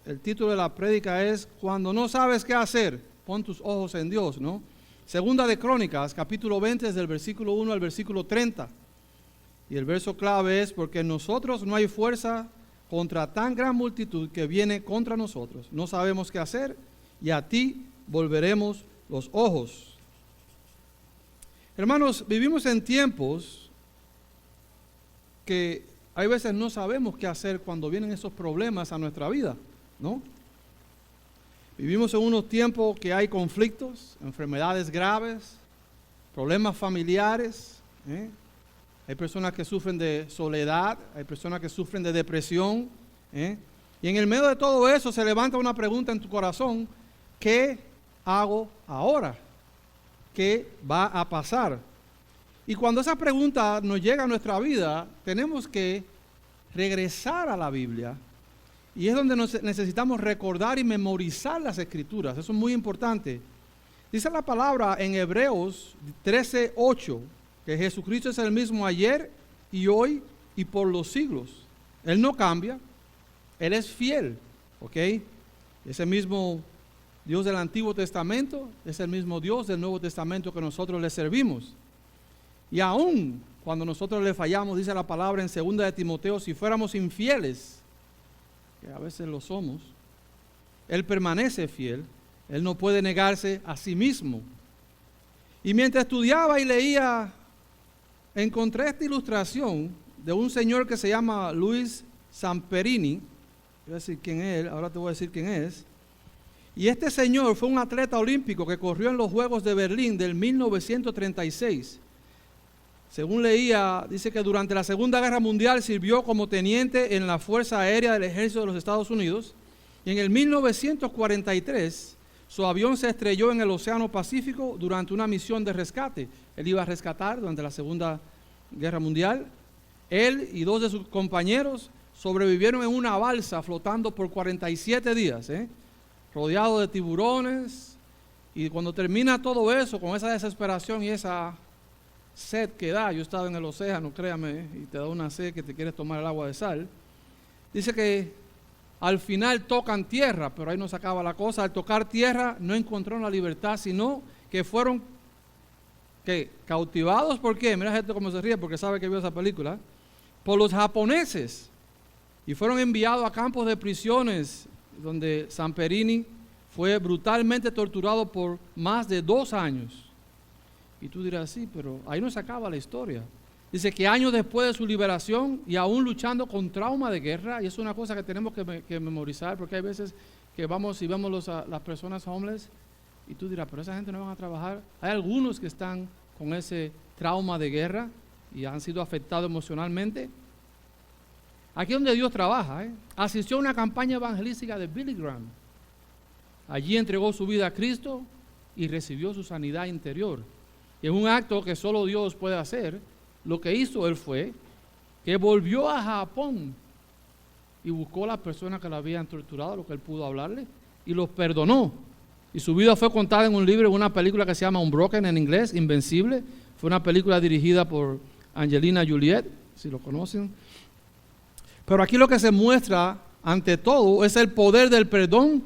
el título de la prédica es Cuando no sabes qué hacer, pon tus ojos en Dios, ¿no? Segunda de Crónicas, capítulo 20, desde el versículo 1 al versículo 30. Y el verso clave es, porque en nosotros no hay fuerza contra tan gran multitud que viene contra nosotros. No sabemos qué hacer y a ti volveremos los ojos. Hermanos, vivimos en tiempos que hay veces no sabemos qué hacer cuando vienen esos problemas a nuestra vida, ¿no? Vivimos en unos tiempos que hay conflictos, enfermedades graves, problemas familiares, Hay personas que sufren de soledad, hay personas que sufren de depresión, Y en el medio de todo eso se levanta una pregunta en tu corazón: ¿qué hago ahora? ¿Qué va a pasar? Y cuando esa pregunta nos llega a nuestra vida, tenemos que regresar a la Biblia. Y es donde necesitamos recordar y memorizar las Escrituras. Eso es muy importante. Dice la palabra en Hebreos 13:8 que Jesucristo es el mismo ayer y hoy y por los siglos. Él no cambia, Él es fiel, ¿ok? Ese mismo Dios del Antiguo Testamento es el mismo Dios del Nuevo Testamento que nosotros le servimos. Y aún cuando nosotros le fallamos, dice la palabra en 2 de Timoteo, si fuéramos infieles, que a veces lo somos, Él permanece fiel, Él no puede negarse a sí mismo. Y mientras estudiaba y leía, encontré esta ilustración de un señor que se llama Luis Zamperini. Voy a decir quién es él, ahora te voy a decir quién es. Y este señor fue un atleta olímpico que corrió en los Juegos de Berlín del 1936. Según leía, dice que durante la Segunda Guerra Mundial sirvió como teniente en la Fuerza Aérea del Ejército de los Estados Unidos. Y en el 1943, su avión se estrelló en el Océano Pacífico durante una misión de rescate. Él iba a rescatar durante la Segunda Guerra Mundial. Él y 2 de sus compañeros sobrevivieron en una balsa flotando por 47 días, rodeado de tiburones. Y cuando termina todo eso, con esa desesperación y esa sed que da, yo he estado en el océano, créame, y te da una sed que te quieres tomar el agua de sal. Dice que al final tocan tierra, pero ahí no se acaba la cosa. Al tocar tierra no encontraron la libertad, sino que fueron cautivados. ¿Por qué? Mira gente cómo se ríe porque sabe que vio esa película. Por los japoneses. Y fueron enviados a campos de prisiones donde Zamperini fue brutalmente torturado por más de 2 años. Y tú dirás, sí, pero ahí no se acaba la historia. Dice que años después de su liberación y aún luchando con trauma de guerra, y es una cosa que tenemos que memorizar, porque hay veces que vamos y vemos las personas homeless, y tú dirás, pero esa gente no van a trabajar. Hay algunos que están con ese trauma de guerra y han sido afectados emocionalmente. Aquí es donde Dios trabaja, Asistió a una campaña evangelística de Billy Graham. Allí entregó su vida a Cristo y recibió su sanidad interior. Y en un acto que solo Dios puede hacer, lo que hizo él fue que volvió a Japón y buscó a las personas que lo habían torturado, lo que él pudo hablarle, y los perdonó. Y su vida fue contada en un libro, en una película que se llama Unbroken en inglés, Invencible. Fue una película dirigida por Angelina Jolie, si lo conocen. Pero aquí lo que se muestra ante todo es el poder del perdón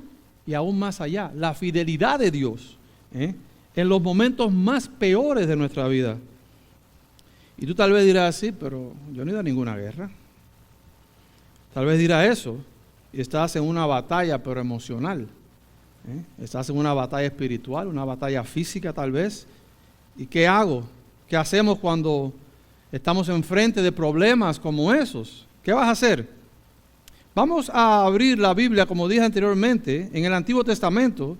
y aún más allá, la fidelidad de Dios, en los momentos más peores de nuestra vida. Y tú tal vez dirás, sí, pero yo no he ido a ninguna guerra. Tal vez dirás eso y estás en una batalla, pero emocional. Estás en una batalla espiritual, una batalla física tal vez. ¿Y qué hago? ¿Qué hacemos cuando estamos enfrente de problemas como esos? ¿Qué vas a hacer? Vamos a abrir la Biblia, como dije anteriormente, en el Antiguo Testamento,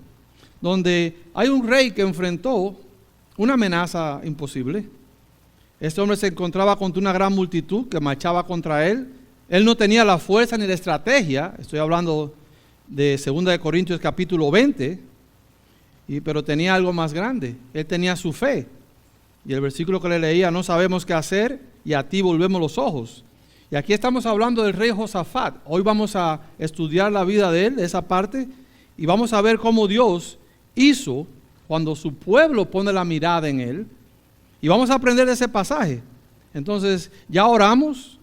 donde hay un rey que enfrentó una amenaza imposible. Este hombre se encontraba contra una gran multitud que marchaba contra él. Él no tenía la fuerza ni la estrategia. Estoy hablando de 2 de Corintios capítulo 20, pero tenía algo más grande. Él tenía su fe. Y el versículo que le leía, no sabemos qué hacer y a ti volvemos los ojos. Y aquí estamos hablando del rey Josafat. Hoy vamos a estudiar la vida de él, esa parte, y vamos a ver cómo Dios hizo cuando su pueblo pone la mirada en él. Y vamos a aprender de ese pasaje. Entonces, ya oramos.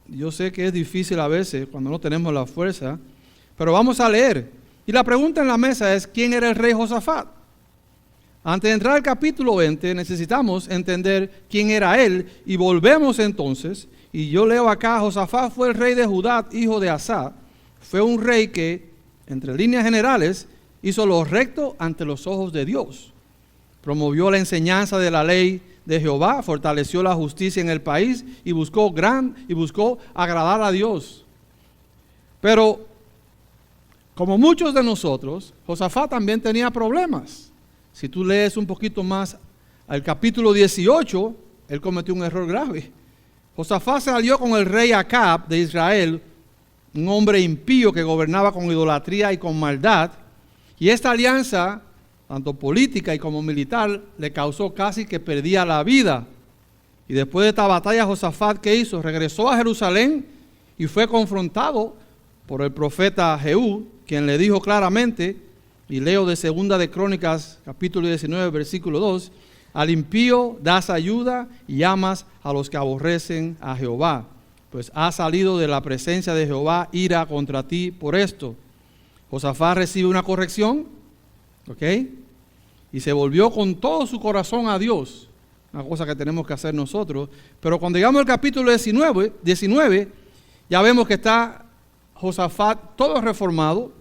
Yo sé que es difícil a veces cuando no tenemos la fuerza, Pero vamos a leer. Y la pregunta en la mesa es, ¿quién era el rey Josafat? Antes de entrar al capítulo 20, necesitamos entender quién era él. Y volvemos entonces, y yo leo acá, Josafat fue el rey de Judá, hijo de Asa. Fue un rey que, entre líneas generales, hizo lo recto ante los ojos de Dios. Promovió la enseñanza de la ley de Jehová, fortaleció la justicia en el país y buscó agradar a Dios. Pero, como muchos de nosotros, Josafat también tenía problemas. Si tú lees un poquito más al capítulo 18, él cometió un error grave. Josafat se alió con el rey Acab de Israel, un hombre impío que gobernaba con idolatría y con maldad. Y esta alianza, tanto política y como militar, le causó casi que perdía la vida. Y después de esta batalla, Josafat, ¿qué hizo? Regresó a Jerusalén y fue confrontado por el profeta Jehú, quien le dijo claramente, y leo de Segunda de Crónicas, capítulo 19, versículo 2, al impío das ayuda y amas a los que aborrecen a Jehová, pues ha salido de la presencia de Jehová ira contra ti por esto. Josafat recibe una corrección, ¿ok? Y se volvió con todo su corazón a Dios, una cosa que tenemos que hacer nosotros. Pero cuando llegamos al capítulo 19, ya vemos que está Josafat todo reformado.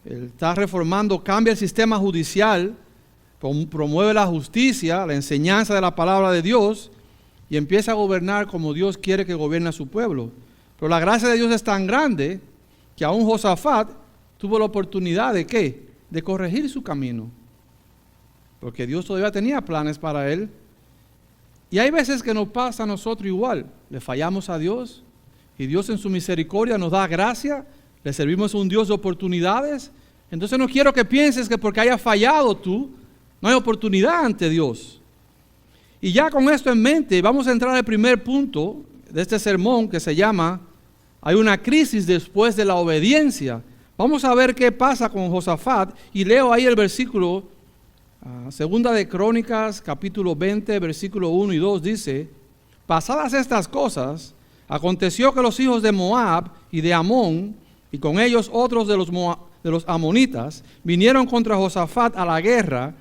Él está reformando, cambia el sistema judicial, promueve la justicia, la enseñanza de la palabra de Dios y empieza a gobernar como Dios quiere que gobierne a su pueblo. Pero la gracia de Dios es tan grande que aún Josafat tuvo la oportunidad de ¿qué? De corregir su camino. Porque Dios todavía tenía planes para él. Y hay veces que nos pasa a nosotros igual. Le fallamos a Dios y Dios en su misericordia nos da gracia. Le servimos a un Dios de oportunidades. Entonces no quiero que pienses que porque hayas fallado tú, no hay oportunidad ante Dios. Y ya con esto en mente, vamos a entrar al primer punto de este sermón que se llama hay una crisis después de la obediencia. Vamos a ver qué pasa con Josafat y leo ahí el versículo, Segunda de Crónicas, capítulo 20, versículo 1 y 2 dice, pasadas estas cosas, aconteció que los hijos de Moab y de Amón, y con ellos otros de los amonitas, vinieron contra Josafat a la guerra,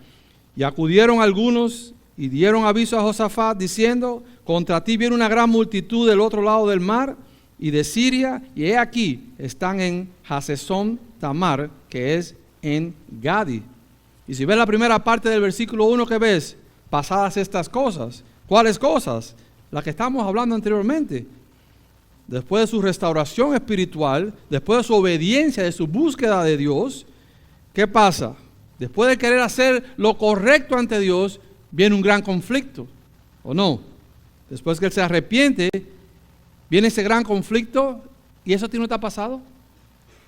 y acudieron algunos y dieron aviso a Josafat diciendo, contra ti viene una gran multitud del otro lado del mar y de Siria, y he aquí, están en Hasezón Tamar, que es en Gadi. Y si ves la primera parte del versículo 1 que ves, pasadas estas cosas, ¿cuáles cosas? Las que estamos hablando anteriormente. Después de su restauración espiritual, después de su obediencia, de su búsqueda de Dios, ¿qué pasa? Después de querer hacer lo correcto ante Dios, viene un gran conflicto, ¿o no? Después que él se arrepiente, viene ese gran conflicto, ¿y eso a ti no te ha pasado?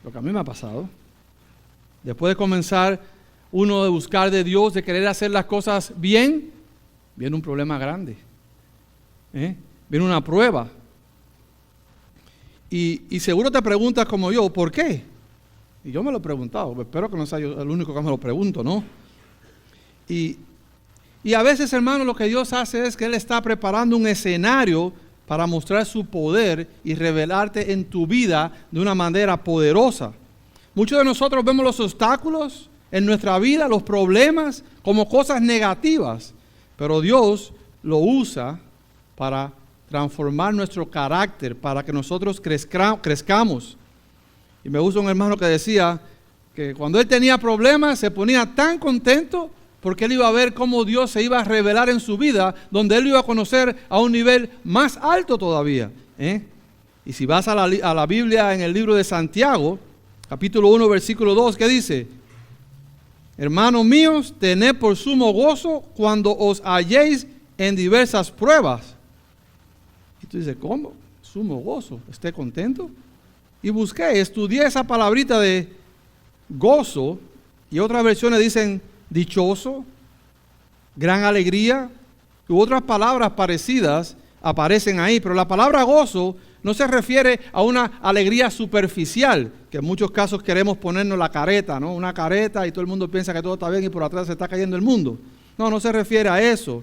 Lo que a mí me ha pasado. Después de comenzar uno de buscar de Dios, de querer hacer las cosas bien, viene un problema grande. Viene una prueba. Y seguro te preguntas como yo, ¿por qué? Y yo me lo he preguntado, espero que no sea yo el único que me lo pregunto, ¿no? Y a veces, hermano, lo que Dios hace es que Él está preparando un escenario para mostrar su poder y revelarte en tu vida de una manera poderosa. Muchos de nosotros vemos los obstáculos en nuestra vida, los problemas, como cosas negativas, pero Dios lo usa para transformar nuestro carácter, para que nosotros crezcamos. Y me gusta un hermano que decía que cuando él tenía problemas se ponía tan contento porque él iba a ver cómo Dios se iba a revelar en su vida, donde él iba a conocer a un nivel más alto todavía. Y si vas a la Biblia en el libro de Santiago, capítulo 1, versículo 2, ¿qué dice? Hermanos míos, tened por sumo gozo cuando os halléis en diversas pruebas. Y tú dices, ¿cómo? Sumo gozo, esté contento. Y estudié esa palabrita de gozo, y otras versiones dicen dichoso, gran alegría, y otras palabras parecidas aparecen ahí, pero la palabra gozo no se refiere a una alegría superficial, que en muchos casos queremos ponernos la careta, ¿no? Una careta y todo el mundo piensa que todo está bien y por atrás se está cayendo el mundo. No se refiere a eso,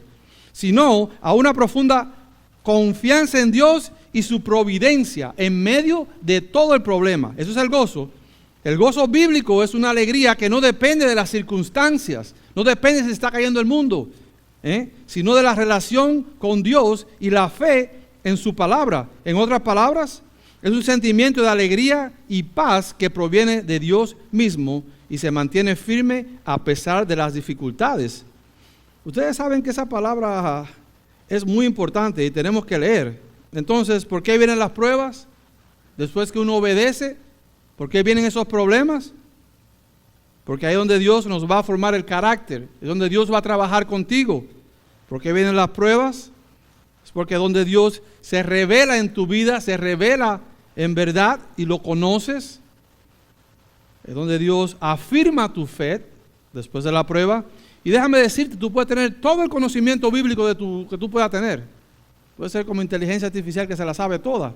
sino a una profunda confianza en Dios y su providencia en medio de todo el problema. Eso es el gozo. El gozo bíblico es una alegría que no depende de las circunstancias, no depende si está cayendo el mundo, sino de la relación con Dios y la fe en su palabra. En otras palabras, es un sentimiento de alegría y paz que proviene de Dios mismo y se mantiene firme a pesar de las dificultades. Ustedes saben que esa palabra es muy importante y tenemos que leer. Entonces, ¿por qué vienen las pruebas? Después que uno obedece, ¿por qué vienen esos problemas? Porque ahí es donde Dios nos va a formar el carácter, es donde Dios va a trabajar contigo. ¿Por qué vienen las pruebas? Es porque es donde Dios se revela en tu vida, se revela en verdad y lo conoces. Es donde Dios afirma tu fe después de la prueba. Y déjame decirte, tú puedes tener todo el conocimiento bíblico que tú puedas tener. Puede ser como inteligencia artificial que se la sabe toda.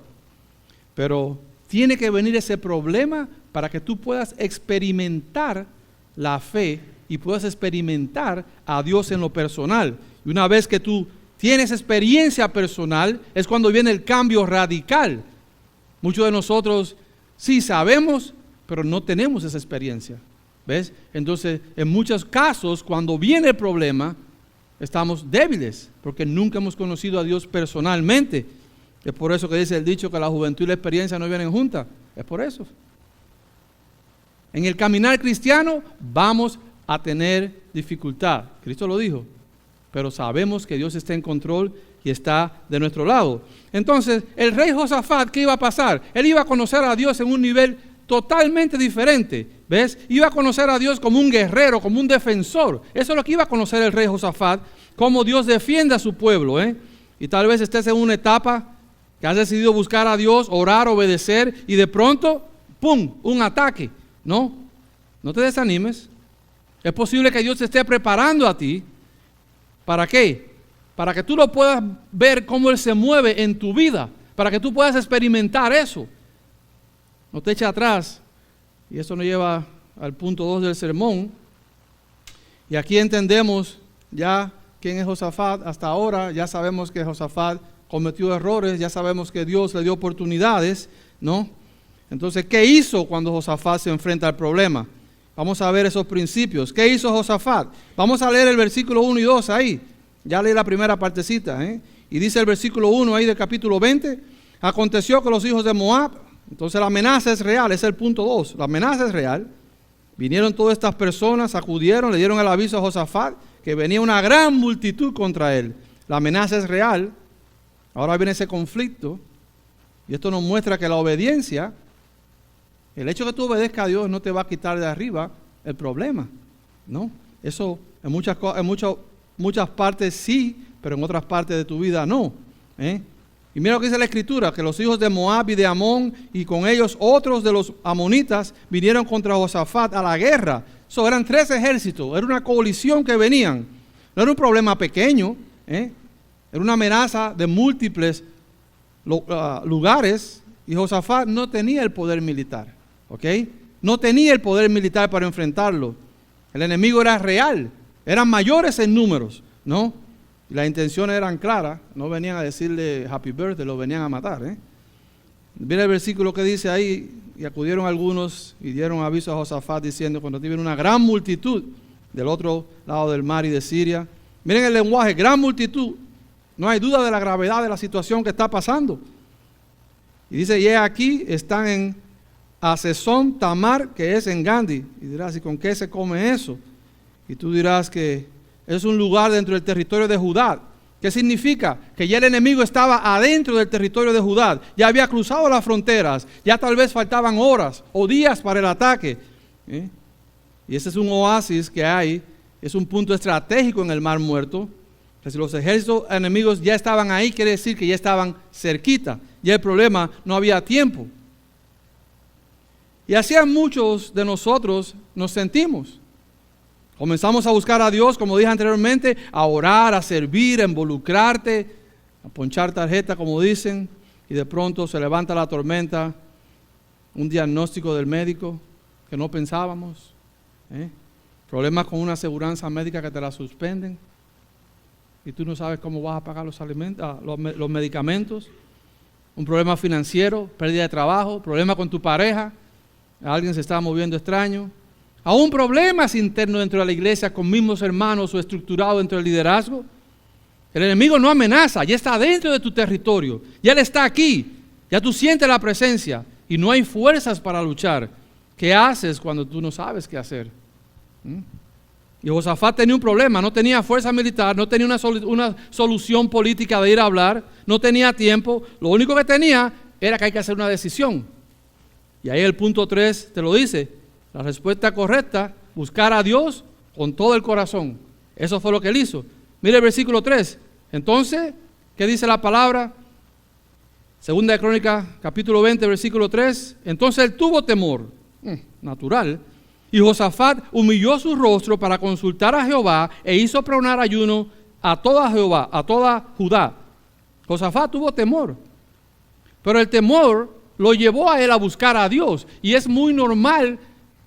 Pero tiene que venir ese problema para que tú puedas experimentar la fe y puedas experimentar a Dios en lo personal. Y una vez que tú tienes experiencia personal, es cuando viene el cambio radical. Muchos de nosotros sí sabemos, pero no tenemos esa experiencia. ¿Ves? Entonces, en muchos casos, cuando viene el problema, estamos débiles, porque nunca hemos conocido a Dios personalmente. Es por eso que dice el dicho que la juventud y la experiencia no vienen juntas. Es por eso. En el caminar cristiano vamos a tener dificultad. Cristo lo dijo. Pero sabemos que Dios está en control y está de nuestro lado. Entonces, el rey Josafat, ¿qué iba a pasar? Él iba a conocer a Dios en un nivel totalmente diferente. ¿Ves? Iba a conocer a Dios como un guerrero, como un defensor. Eso es lo que iba a conocer el rey Josafat, cómo Dios defiende a su pueblo. Y tal vez estés en una etapa que has decidido buscar a Dios, orar, obedecer, y de pronto, ¡pum!, un ataque. No te desanimes. Es posible que Dios te esté preparando a ti. ¿Para qué? Para que tú lo puedas ver cómo Él se mueve en tu vida, para que tú puedas experimentar eso. No te eches atrás. Y eso nos lleva al punto 2 del sermón. Y aquí entendemos ya quién es Josafat. Hasta ahora ya sabemos que Josafat cometió errores, ya sabemos que Dios le dio oportunidades, ¿no? Entonces, ¿qué hizo cuando Josafat se enfrenta al problema? Vamos a ver esos principios. ¿Qué hizo Josafat? Vamos a leer el versículo 1 y 2 ahí. Ya leí la primera partecita, Y dice el versículo 1 ahí del capítulo 20. Aconteció que los hijos de Moab, entonces la amenaza es real, es el punto 2. La amenaza es real. Vinieron todas estas personas, acudieron, le dieron el aviso a Josafat que venía una gran multitud contra él. La amenaza es real. Ahora viene ese conflicto. Y esto nos muestra que la obediencia, el hecho de que tú obedezcas a Dios no te va a quitar de arriba el problema, ¿no? Eso en muchas partes sí, pero en otras partes de tu vida no. Y mira lo que dice la Escritura, que los hijos de Moab y de Amón y con ellos otros de los amonitas vinieron contra Josafat a la guerra. Eran 3 ejércitos, era una coalición que venían. No era un problema pequeño, era una amenaza de múltiples lugares, y Josafat no tenía el poder militar, ¿ok? No tenía el poder militar para enfrentarlo. El enemigo era real, eran mayores en números, ¿no? Y las intenciones eran claras, no venían a decirle happy birthday, lo venían a matar, Mira el versículo que dice ahí, y acudieron algunos y dieron aviso a Josafat diciendo, cuando viene una gran multitud del otro lado del mar y de Siria. Miren el lenguaje, gran multitud. No hay duda de la gravedad de la situación que está pasando. Y dice, y aquí están en Asesón Tamar, que es en Gandhi. Y dirás, ¿y con qué se come eso? Y tú dirás que es un lugar dentro del territorio de Judá. ¿Qué significa? Que ya el enemigo estaba adentro del territorio de Judá. Ya había cruzado las fronteras. Ya tal vez faltaban horas o días para el ataque. Y ese es un oasis que hay. Es un punto estratégico en el Mar Muerto. Si los ejércitos enemigos ya estaban ahí, quiere decir que ya estaban cerquita. Ya el problema, no había tiempo. Y así muchos de nosotros nos sentimos. Comenzamos a buscar a Dios, como dije anteriormente, a orar, a servir, a involucrarte, a ponchar tarjeta, como dicen, y de pronto se levanta la tormenta, un diagnóstico del médico que no pensábamos, problemas con una aseguranza médica que te la suspenden, y tú no sabes cómo vas a pagar los medicamentos, un problema financiero, pérdida de trabajo, problema con tu pareja, alguien se estaba moviendo extraño, aún problemas internos dentro de la iglesia con mismos hermanos o estructurado dentro del liderazgo. El enemigo no amenaza, ya está dentro de tu territorio, ya él está aquí, ya tú sientes la presencia y no hay fuerzas para luchar. ¿Qué haces cuando tú no sabes qué hacer? Y Josafat tenía un problema, no tenía fuerza militar, no tenía una solución política de ir a hablar, no tenía tiempo, lo único que tenía era que hay que hacer una decisión. Y ahí el punto 3 te lo dice, la respuesta correcta, buscar a Dios con todo el corazón. Eso fue lo que él hizo. Mire el versículo 3. Entonces, ¿qué dice la palabra? Segunda de Crónicas, capítulo 20, versículo 3. Entonces él tuvo temor, natural, y Josafat humilló su rostro para consultar a Jehová e hizo pronar ayuno a toda Jehová, a toda Judá. Josafat tuvo temor, pero el temor lo llevó a él a buscar a Dios. Y es muy normal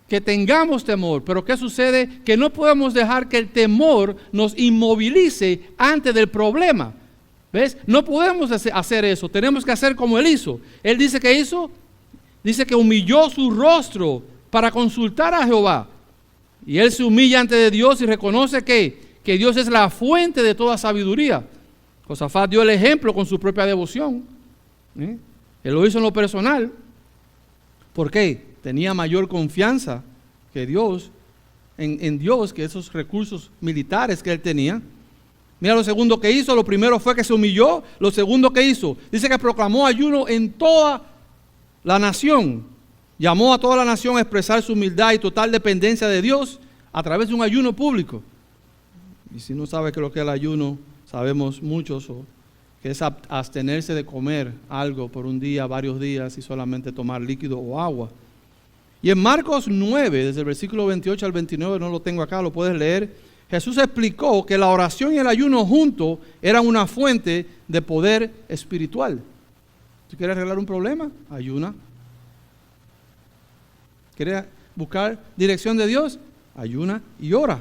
que tengamos temor, pero ¿qué sucede? Que no podemos dejar que el temor nos inmovilice antes del problema. ¿Ves? No podemos hacer eso, tenemos que hacer como él hizo. Él dice que hizo, dice que humilló su rostro para consultar a Jehová. Y él se humilla ante de Dios y reconoce que Dios es la fuente de toda sabiduría. Josafat dio el ejemplo con su propia devoción. Él lo hizo en lo personal. ¿Por qué? Tenía mayor confianza que Dios, en Dios, que esos recursos militares que él tenía. Mira lo segundo que hizo. Lo primero fue que se humilló. Lo segundo que hizo, dice que proclamó ayuno en toda la nación. Llamó a toda la nación a expresar su humildad y total dependencia de Dios a través de un ayuno público. Y si no sabes qué es lo que es el ayuno, sabemos muchos que es abstenerse de comer algo por un día, varios días y solamente tomar líquido o agua. Y en Marcos 9, desde el versículo 28 al 29, no lo tengo acá, lo puedes leer, Jesús explicó que la oración y el ayuno juntos eran una fuente de poder espiritual. ¿Tú quieres arreglar un problema? Ayuna. ¿Quieres buscar dirección de Dios? Ayuna y ora.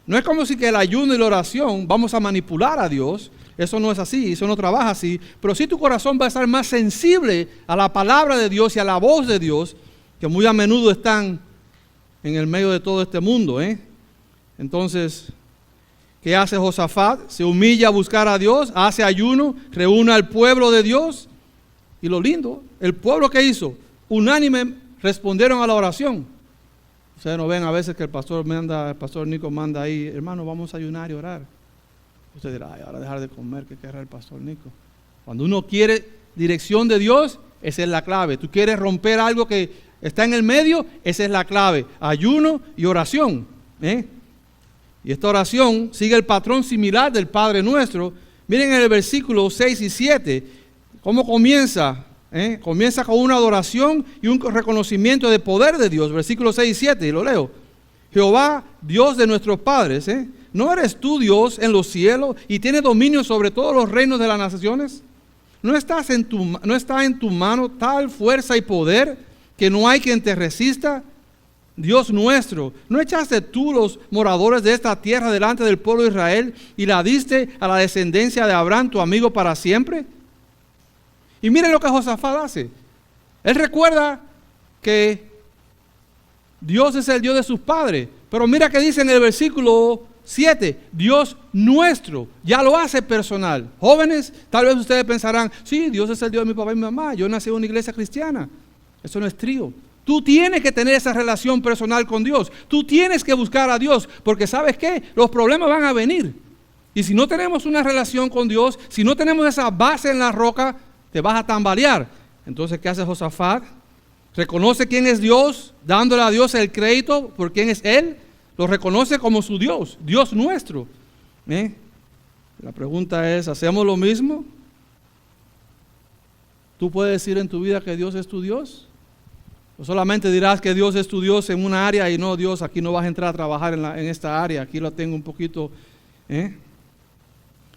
No es como si que el ayuno y la oración vamos a manipular a Dios. Eso no es así, eso no trabaja así. Pero sí tu corazón va a estar más sensible a la palabra de Dios y a la voz de Dios, que muy a menudo están en el medio de todo este mundo. Entonces, ¿qué hace Josafat? Se humilla a buscar a Dios, hace ayuno, reúne al pueblo de Dios. Y lo lindo, el pueblo que hizo, unánime respondieron a la oración. Ustedes no ven a veces que el pastor Nico manda ahí, hermano, vamos a ayunar y orar. Usted dirá, ay, ahora dejar de comer, ¿qué querrá el pastor Nico? Cuando uno quiere dirección de Dios, esa es la clave. Tú quieres romper algo que está en el medio, esa es la clave. Ayuno y oración. Y esta oración sigue el patrón similar del Padre Nuestro. Miren en el versículo 6 y 7, cómo comienza. Comienza con una adoración y un reconocimiento de poder de Dios. Versículo 6 y 7, y lo leo. Jehová, Dios de nuestros padres, ¿no eres tú Dios en los cielos y tienes dominio sobre todos los reinos de las naciones? ¿No está en tu mano tal fuerza y poder que no hay quien te resista? Dios nuestro, ¿no echaste tú los moradores de esta tierra delante del pueblo de Israel y la diste a la descendencia de Abraham, tu amigo, para siempre? Y miren lo que Josafat hace. Él recuerda que Dios es el Dios de sus padres. Pero mira que dice en el versículo 7, Dios nuestro, ya lo hace personal. Jóvenes, tal vez ustedes pensarán, sí, Dios es el Dios de mi papá y mi mamá, yo nací en una iglesia cristiana. Eso no es trío. Tú tienes que tener esa relación personal con Dios. Tú tienes que buscar a Dios, porque ¿sabes qué? Los problemas van a venir. Y si no tenemos una relación con Dios, si no tenemos esa base en la roca, te vas a tambalear. Entonces, ¿qué hace Josafat? Reconoce quién es Dios, dándole a Dios el crédito por quién es Él. Lo reconoce como su Dios, Dios nuestro. La pregunta es, ¿hacemos lo mismo? ¿Tú puedes decir en tu vida que Dios es tu Dios? ¿O solamente dirás que Dios es tu Dios en una área y no, Dios, aquí no vas a entrar a trabajar en esta área, aquí lo tengo un poquito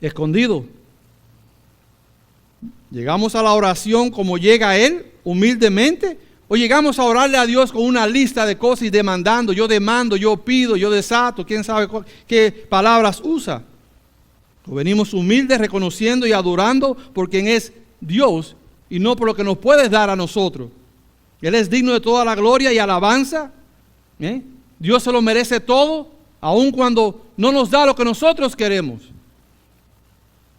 escondido? ¿Llegamos a la oración como llega Él, humildemente? ¿O llegamos a orarle a Dios con una lista de cosas y demandando? Yo demando, yo pido, yo desato, quién sabe qué palabras usa. ¿O venimos humildes, reconociendo y adorando por quien es Dios y no por lo que nos puedes dar a nosotros? Él es digno de toda la gloria y alabanza. Dios se lo merece todo, aun cuando no nos da lo que nosotros queremos.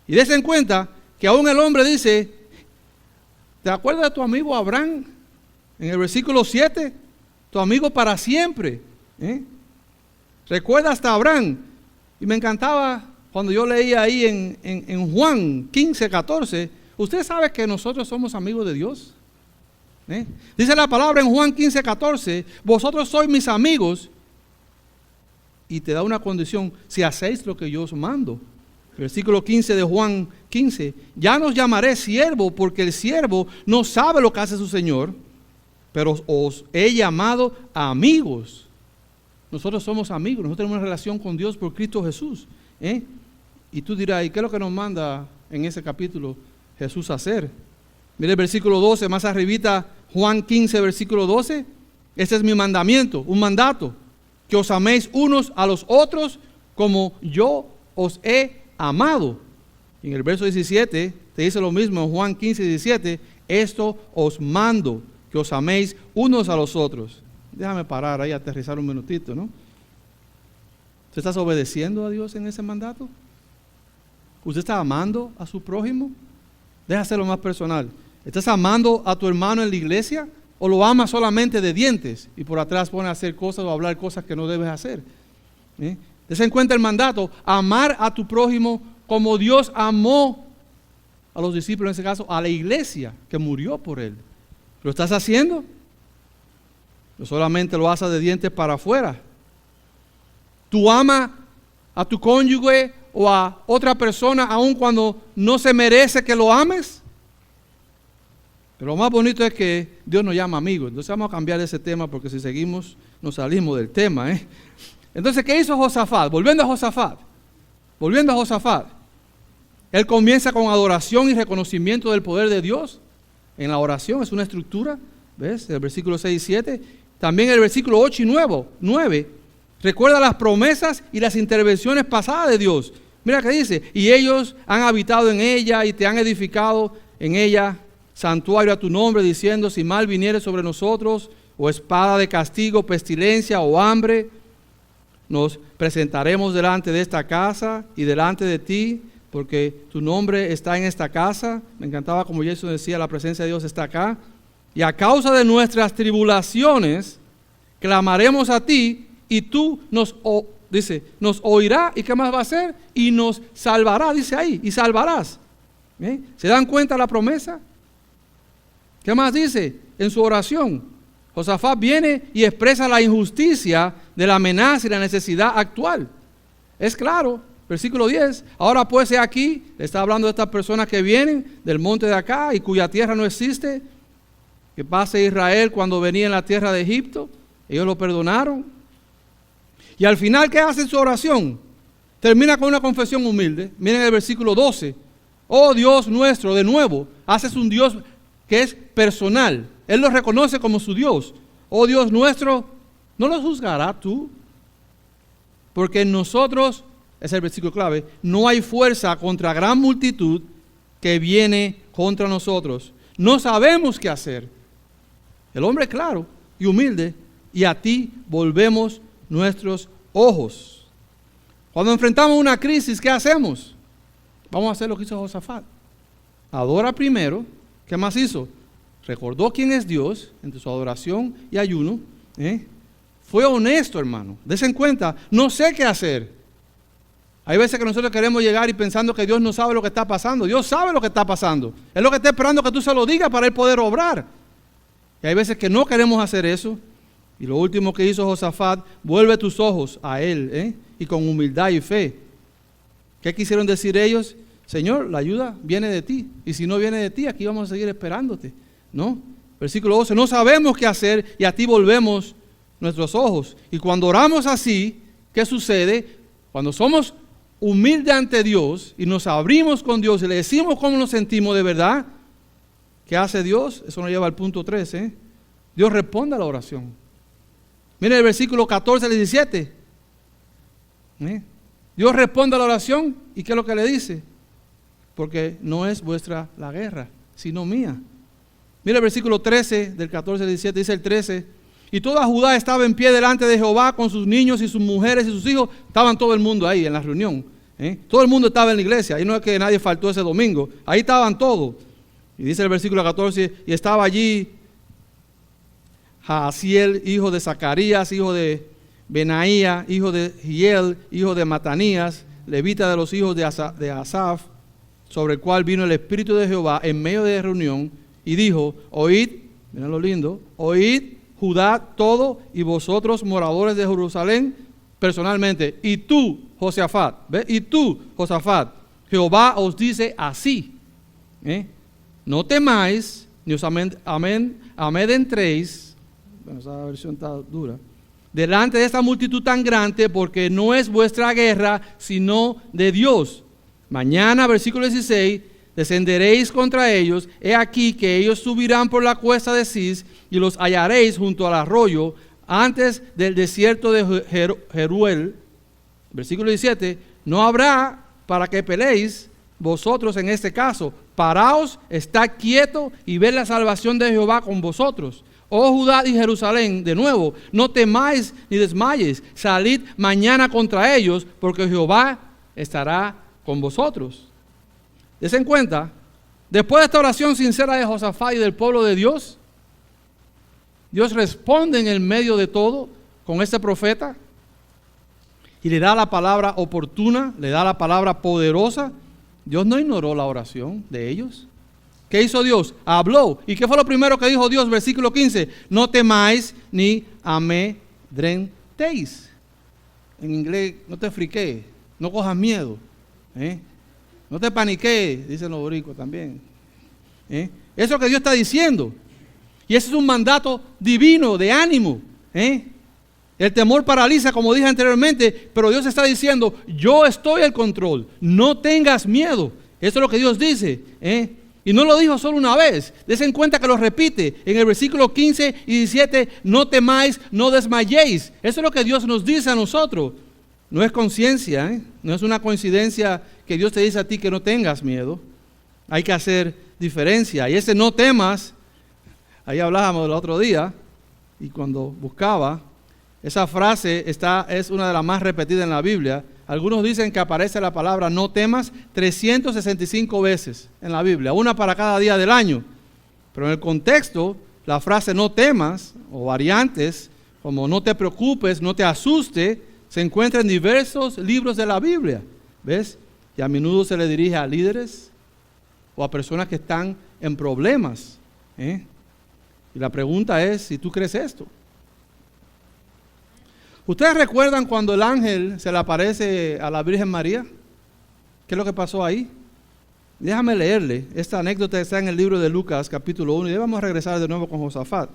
Y des en cuenta que aún el hombre dice, ¿te acuerdas de tu amigo Abraham? En el versículo 7, tu amigo para siempre. Recuerda hasta Abraham. Y me encantaba cuando yo leía ahí en Juan 15, 14, usted sabe que nosotros somos amigos de Dios. Dice la palabra en Juan 15, 14, vosotros sois mis amigos, y te da una condición, si hacéis lo que yo os mando. Versículo 15 de Juan 15, ya nos llamaré siervo, porque el siervo no sabe lo que hace su Señor, pero os he llamado amigos. Nosotros somos amigos, nosotros tenemos una relación con Dios por Cristo Jesús. Y tú dirás, ¿y qué es lo que nos manda en ese capítulo Jesús a hacer? Mire el versículo 12, más arribita, Juan 15, versículo 12. Este es mi mandamiento, un mandato, que os améis unos a los otros como yo os he amado. Y en el verso 17 te dice lo mismo, en Juan 15, 17, esto os mando, que os améis unos a los otros. Déjame parar ahí, aterrizar un minutito, ¿no? ¿Usted está obedeciendo a Dios en ese mandato? ¿Usted está amando a su prójimo? Deja hacerlo más personal. ¿Estás amando a tu hermano en la iglesia? ¿O lo amas solamente de dientes y por atrás pone a hacer cosas o a hablar cosas que no debes hacer? Des en cuenta el mandato, amar a tu prójimo como Dios amó a los discípulos, en ese caso a la iglesia que murió por él. ¿Lo estás haciendo? No solamente lo haces de dientes para afuera. ¿Tú amas a tu cónyuge o a otra persona aun cuando no se merece que lo ames? Pero lo más bonito es que Dios nos llama amigos. Entonces vamos a cambiar ese tema porque si seguimos nos salimos del tema. Entonces, ¿qué hizo Josafat? Volviendo a Josafat. Él comienza con adoración y reconocimiento del poder de Dios. En la oración es una estructura, ¿ves? El versículo 6 y 7. También el versículo 8 y 9. Recuerda las promesas y las intervenciones pasadas de Dios. Mira que dice, y ellos han habitado en ella y te han edificado en ella santuario a tu nombre, diciendo, si mal viniere sobre nosotros, o espada de castigo, pestilencia o hambre, nos presentaremos delante de esta casa y delante de ti, porque tu nombre está en esta casa. Me encantaba como Jesús decía, la presencia de Dios está acá. Y a causa de nuestras tribulaciones, clamaremos a ti, y tú nos oirá, ¿y qué más va a hacer? Y nos salvará, dice ahí, y salvarás. ¿Se dan cuenta la promesa? ¿Qué más dice en su oración? Josafat viene y expresa la injusticia de la amenaza y la necesidad actual. Es claro, versículo 10, ahora pues he aquí, le está hablando de estas personas que vienen del monte de acá y cuya tierra no existe, que pase Israel cuando venía en la tierra de Egipto, ellos lo perdonaron. Y al final, ¿qué hace en su oración? Termina con una confesión humilde. Miren el versículo 12, oh Dios nuestro, de nuevo, haces un Dios que es personal. Él lo reconoce como su Dios. Oh Dios nuestro, ¿no lo juzgará tú? Porque en nosotros, es el versículo clave, no hay fuerza contra gran multitud que viene contra nosotros. No sabemos qué hacer. El hombre es claro y humilde, y a ti volvemos nuestros ojos. Cuando enfrentamos una crisis, ¿qué hacemos? Vamos a hacer lo que hizo Josafat. Adora primero. ¿Qué más hizo? Recordó quién es Dios entre su adoración y ayuno. Fue honesto, hermano. Des en cuenta, no sé qué hacer. Hay veces que nosotros queremos llegar y pensando que Dios no sabe lo que está pasando. Dios sabe lo que está pasando. Es lo que está esperando que tú se lo digas para Él poder obrar. Y hay veces que no queremos hacer eso. Y lo último que hizo Josafat, vuelve tus ojos a Él, y con humildad y fe. ¿Qué quisieron decir ellos? Señor, la ayuda viene de ti, y si no viene de ti, aquí vamos a seguir esperándote, ¿no? Versículo 12, no sabemos qué hacer y a ti volvemos nuestros ojos. Y cuando oramos así, ¿qué sucede? Cuando somos humildes ante Dios y nos abrimos con Dios y le decimos cómo nos sentimos de verdad, ¿qué hace Dios? Eso nos lleva al punto 13. Dios responde a la oración. Miren el versículo 14 al 17. Dios responde a la oración, ¿y qué es lo que le dice? Porque no es vuestra la guerra, sino mía. Mira el versículo 13 del 14 al 17, dice el 13. Y toda Judá estaba en pie delante de Jehová con sus niños y sus mujeres y sus hijos. Estaban todo el mundo ahí en la reunión. Todo el mundo estaba en la iglesia. Ahí no es que nadie faltó ese domingo. Ahí estaban todos. Y dice el versículo 14, y estaba allí Jaasiel, hijo de Zacarías, hijo de Benaía, hijo de Giel, hijo de Matanías, levita de los hijos de Asaf, sobre el cual vino el Espíritu de Jehová en medio de la reunión, y dijo, oíd, miren lo lindo, oíd Judá todo, y vosotros moradores de Jerusalén, personalmente, y tú, Josafat, ¿ves? Y tú, Josafat, Jehová os dice así, no temáis, ni os amedrentéis, bueno, esa versión está dura, delante de esta multitud tan grande, porque no es vuestra guerra, sino de Dios. Mañana, versículo 16, descenderéis contra ellos, he aquí que ellos subirán por la cuesta de Cis, y los hallaréis junto al arroyo, antes del desierto de Jeruel. Versículo 17, no habrá para que peleéis vosotros en este caso, paraos, estad quieto y ved la salvación de Jehová con vosotros. Oh Judá y Jerusalén, de nuevo, no temáis ni desmayéis, salid mañana contra ellos, porque Jehová estará con vosotros. Desen cuenta, después de esta oración sincera de Josafat y del pueblo de Dios, Dios responde en el medio de todo con este profeta y le da la palabra oportuna, le da la palabra poderosa. Dios no ignoró la oración de ellos. ¿Qué hizo Dios? Habló. ¿Y qué fue lo primero que dijo Dios? Versículo 15. No temáis ni amedrentéis. En inglés, no te friquees, no cojas miedo. No te paniquees, dicen los boricuas también. Eso es lo que Dios está diciendo. Y ese es un mandato divino de ánimo. El temor paraliza, como dije anteriormente, pero Dios está diciendo, yo estoy al control, no tengas miedo. Eso es lo que Dios dice. Y no lo dijo solo una vez, desen cuenta que lo repite en el versículo 15 y 17, no temáis, no desmayéis. Eso es lo que Dios nos dice a nosotros. No es conciencia, no es una coincidencia que Dios te dice a ti que no tengas miedo. Hay que hacer diferencia. Y ese no temas, ahí hablábamos el otro día, y cuando buscaba, esa frase es una de las más repetidas en la Biblia. Algunos dicen que aparece la palabra no temas 365 veces en la Biblia, una para cada día del año. Pero en el contexto, la frase no temas, o variantes, como no te preocupes, no te asuste, se encuentra en diversos libros de la Biblia. ¿Ves? Y a menudo se le dirige a líderes o a personas que están en problemas. Y la pregunta es, si tú crees esto. ¿Ustedes recuerdan cuando el ángel se le aparece a la Virgen María? ¿Qué es lo que pasó ahí? Déjame leerle. Esta anécdota está en el libro de Lucas, capítulo 1, y vamos a regresar de nuevo con Josafat.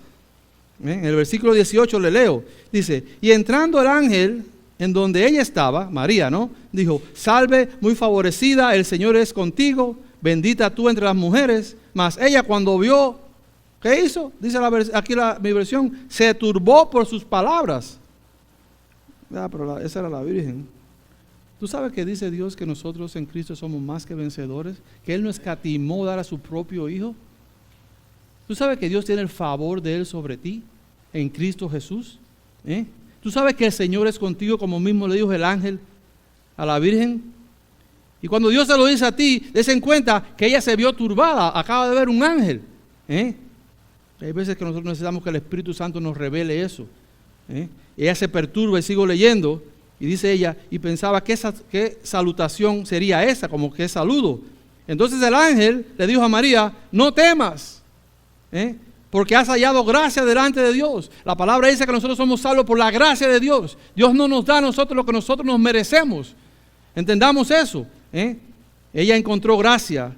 En el versículo 18 le leo. Dice, y entrando el ángel en donde ella estaba, María, ¿no? Dijo, salve, muy favorecida, el Señor es contigo, bendita tú entre las mujeres. Mas ella cuando vio, ¿qué hizo? Dice aquí mi versión, se turbó por sus palabras. Pero esa era la Virgen. ¿Tú sabes que dice Dios que nosotros en Cristo somos más que vencedores? Que Él no escatimó dar a su propio Hijo. ¿Tú sabes que Dios tiene el favor de Él sobre ti en Cristo Jesús? ¿Tú sabes que el Señor es contigo, como mismo le dijo el ángel a la Virgen? Y cuando Dios se lo dice a ti, des en cuenta que ella se vio turbada, acaba de ver un ángel. Hay veces que nosotros necesitamos que el Espíritu Santo nos revele eso. Ella se perturba y sigo leyendo y dice ella, y pensaba qué salutación sería esa, como que saludo. Entonces el ángel le dijo a María, no temas, porque has hallado gracia delante de Dios. La palabra dice que nosotros somos salvos por la gracia de Dios. Dios no nos da a nosotros lo que nosotros nos merecemos. Entendamos eso. Ella encontró gracia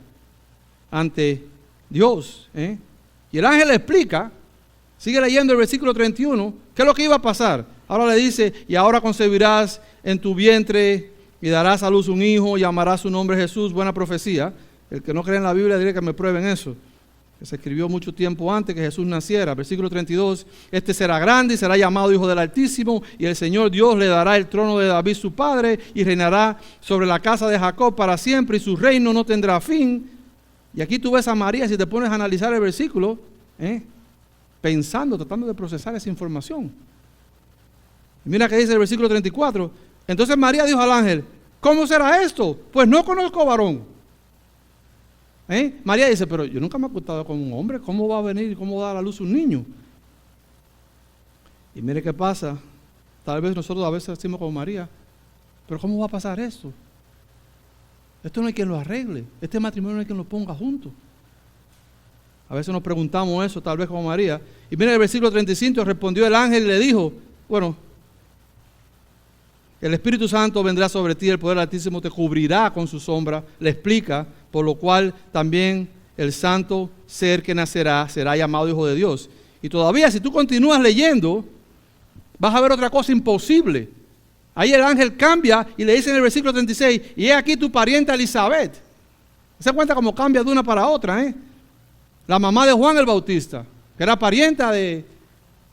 ante Dios. Y el ángel le explica. Sigue leyendo el versículo 31, ¿qué es lo que iba a pasar? Ahora le dice, y ahora concebirás en tu vientre y darás a luz un hijo y llamarás su nombre Jesús, buena profecía. El que no cree en la Biblia diré que me prueben eso, que se escribió mucho tiempo antes que Jesús naciera. Versículo 32, este será grande y será llamado Hijo del Altísimo, y el Señor Dios le dará el trono de David su padre, y reinará sobre la casa de Jacob para siempre, y su reino no tendrá fin. Y aquí tú ves a María, si te pones a analizar el versículo, pensando, tratando de procesar esa información. Y mira que dice el versículo 34. Entonces María dijo al ángel, ¿cómo será esto? Pues no conozco varón. María dice, pero yo nunca me he acostado con un hombre, ¿cómo va a venir y cómo va a dar a luz un niño? Y mire qué pasa, tal vez nosotros a veces decimos como María, pero ¿cómo va a pasar esto? Esto no hay quien lo arregle, este matrimonio no hay quien lo ponga junto. A veces nos preguntamos eso, tal vez como María. Y mire el versículo 35, respondió el ángel y le dijo, bueno, el Espíritu Santo vendrá sobre ti, el poder Altísimo te cubrirá con su sombra, le explica, por lo cual también el santo ser que nacerá será llamado Hijo de Dios. Y todavía si tú continúas leyendo, vas a ver otra cosa imposible. Ahí el ángel cambia y le dice en el versículo 36, y he aquí tu parienta Elizabeth. ¿Se cuenta cómo cambia de una para otra? La mamá de Juan el Bautista, que era parienta de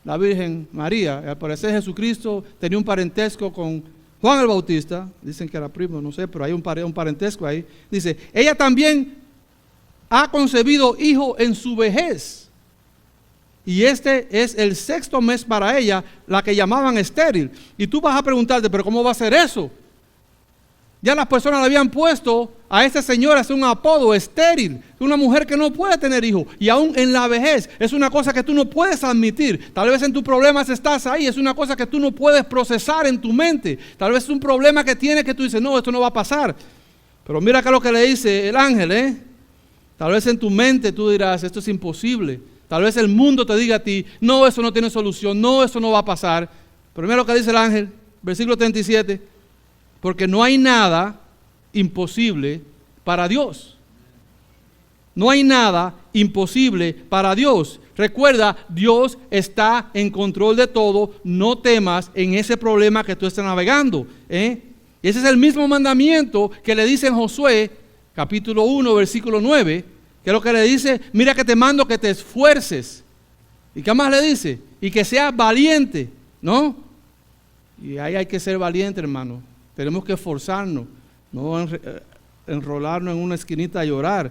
la Virgen María. Al parecer Jesucristo tenía un parentesco con Juan el Bautista. Dicen que era primo, no sé, pero hay un parentesco ahí. Dice, ella también ha concebido hijo en su vejez. Y este es el 6º mes para ella, la que llamaban estéril. Y tú vas a preguntarte, ¿pero cómo va a ser eso? Ya las personas le habían puesto a esta señora, es un apodo, estéril, una mujer que no puede tener hijos. Y aún en la vejez, es una cosa que tú no puedes admitir. Tal vez en tus problemas estás ahí, es una cosa que tú no puedes procesar en tu mente. Tal vez es un problema que tienes que tú dices, no, esto no va a pasar. Pero mira acá lo que le dice el ángel, Tal vez en tu mente tú dirás, esto es imposible. Tal vez el mundo te diga a ti, no, eso no tiene solución, no, eso no va a pasar. Pero mira lo que dice el ángel, versículo 37, porque no hay nada imposible para Dios. No hay nada imposible para Dios. Recuerda, Dios está en control de todo, no temas en ese problema que tú estás navegando. Y ese es el mismo mandamiento que le dice en Josué, capítulo 1, versículo 9, que es lo que le dice, mira que te mando que te esfuerces. ¿Y qué más le dice? Y que seas valiente, ¿no? Y ahí hay que ser valiente, hermano. Tenemos que esforzarnos, no enrolarnos en una esquinita a llorar.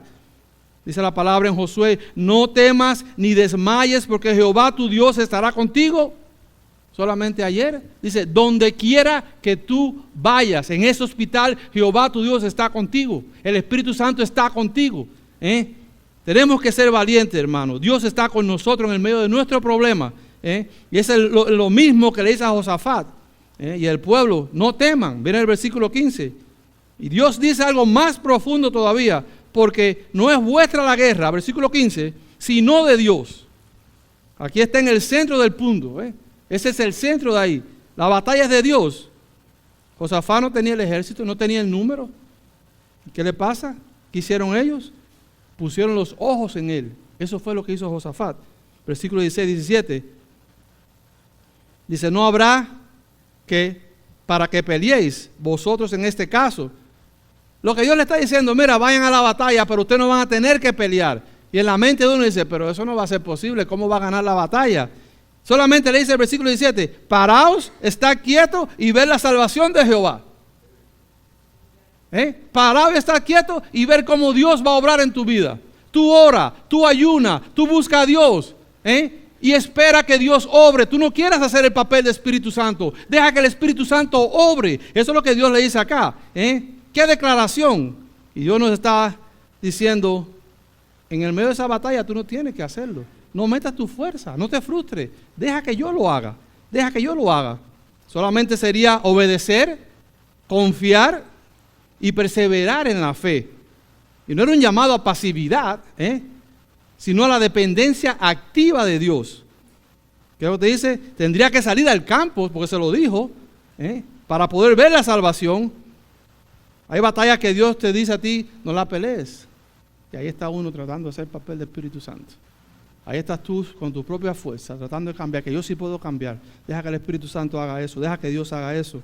Dice la palabra en Josué, no temas ni desmayes porque Jehová tu Dios estará contigo. Solamente ayer dice, donde quiera que tú vayas, en ese hospital Jehová tu Dios está contigo. El Espíritu Santo está contigo. Tenemos que ser valientes, hermano. Dios está con nosotros en el medio de nuestro problema. Y es lo mismo que le dice a Josafat. Y el pueblo, no teman. Miren el versículo 15. Y Dios dice algo más profundo todavía, porque no es vuestra la guerra, versículo 15, sino de Dios. Aquí está en el centro del punto. Ese es el centro de ahí. La batalla es de Dios. Josafat no tenía el ejército, no tenía el número. ¿Qué le pasa? ¿Qué hicieron ellos? Pusieron los ojos en él. Eso fue lo que hizo Josafat. Versículo 16, 17. Dice, no habrá para que peleéis vosotros en este caso. Lo que Dios le está diciendo, mira, vayan a la batalla, pero ustedes no van a tener que pelear. Y en la mente de uno dice, pero eso no va a ser posible, ¿cómo va a ganar la batalla? Solamente le dice el versículo 17, paraos, está quieto y ver la salvación de Jehová. Paraos y estar quieto y ver cómo Dios va a obrar en tu vida. Tú ora, tú ayuna, tú busca a Dios, y espera que Dios obre. Tú no quieras hacer el papel de Espíritu Santo. Deja que el Espíritu Santo obre. Eso es lo que Dios le dice acá. ¿Qué declaración? Y Dios nos está diciendo, en el medio de esa batalla tú no tienes que hacerlo. No metas tu fuerza, no te frustres. Deja que yo lo haga. Deja que yo lo haga. Solamente sería obedecer, confiar y perseverar en la fe. Y no era un llamado a pasividad, sino a la dependencia activa de Dios. ¿Qué es lo que te dice? Tendría que salir al campo, porque se lo dijo, para poder ver la salvación. Hay batallas que Dios te dice a ti, no la pelees. Y ahí está uno tratando de hacer el papel del Espíritu Santo. Ahí estás tú con tu propia fuerza, tratando de cambiar, que yo sí puedo cambiar. Deja que el Espíritu Santo haga eso, deja que Dios haga eso.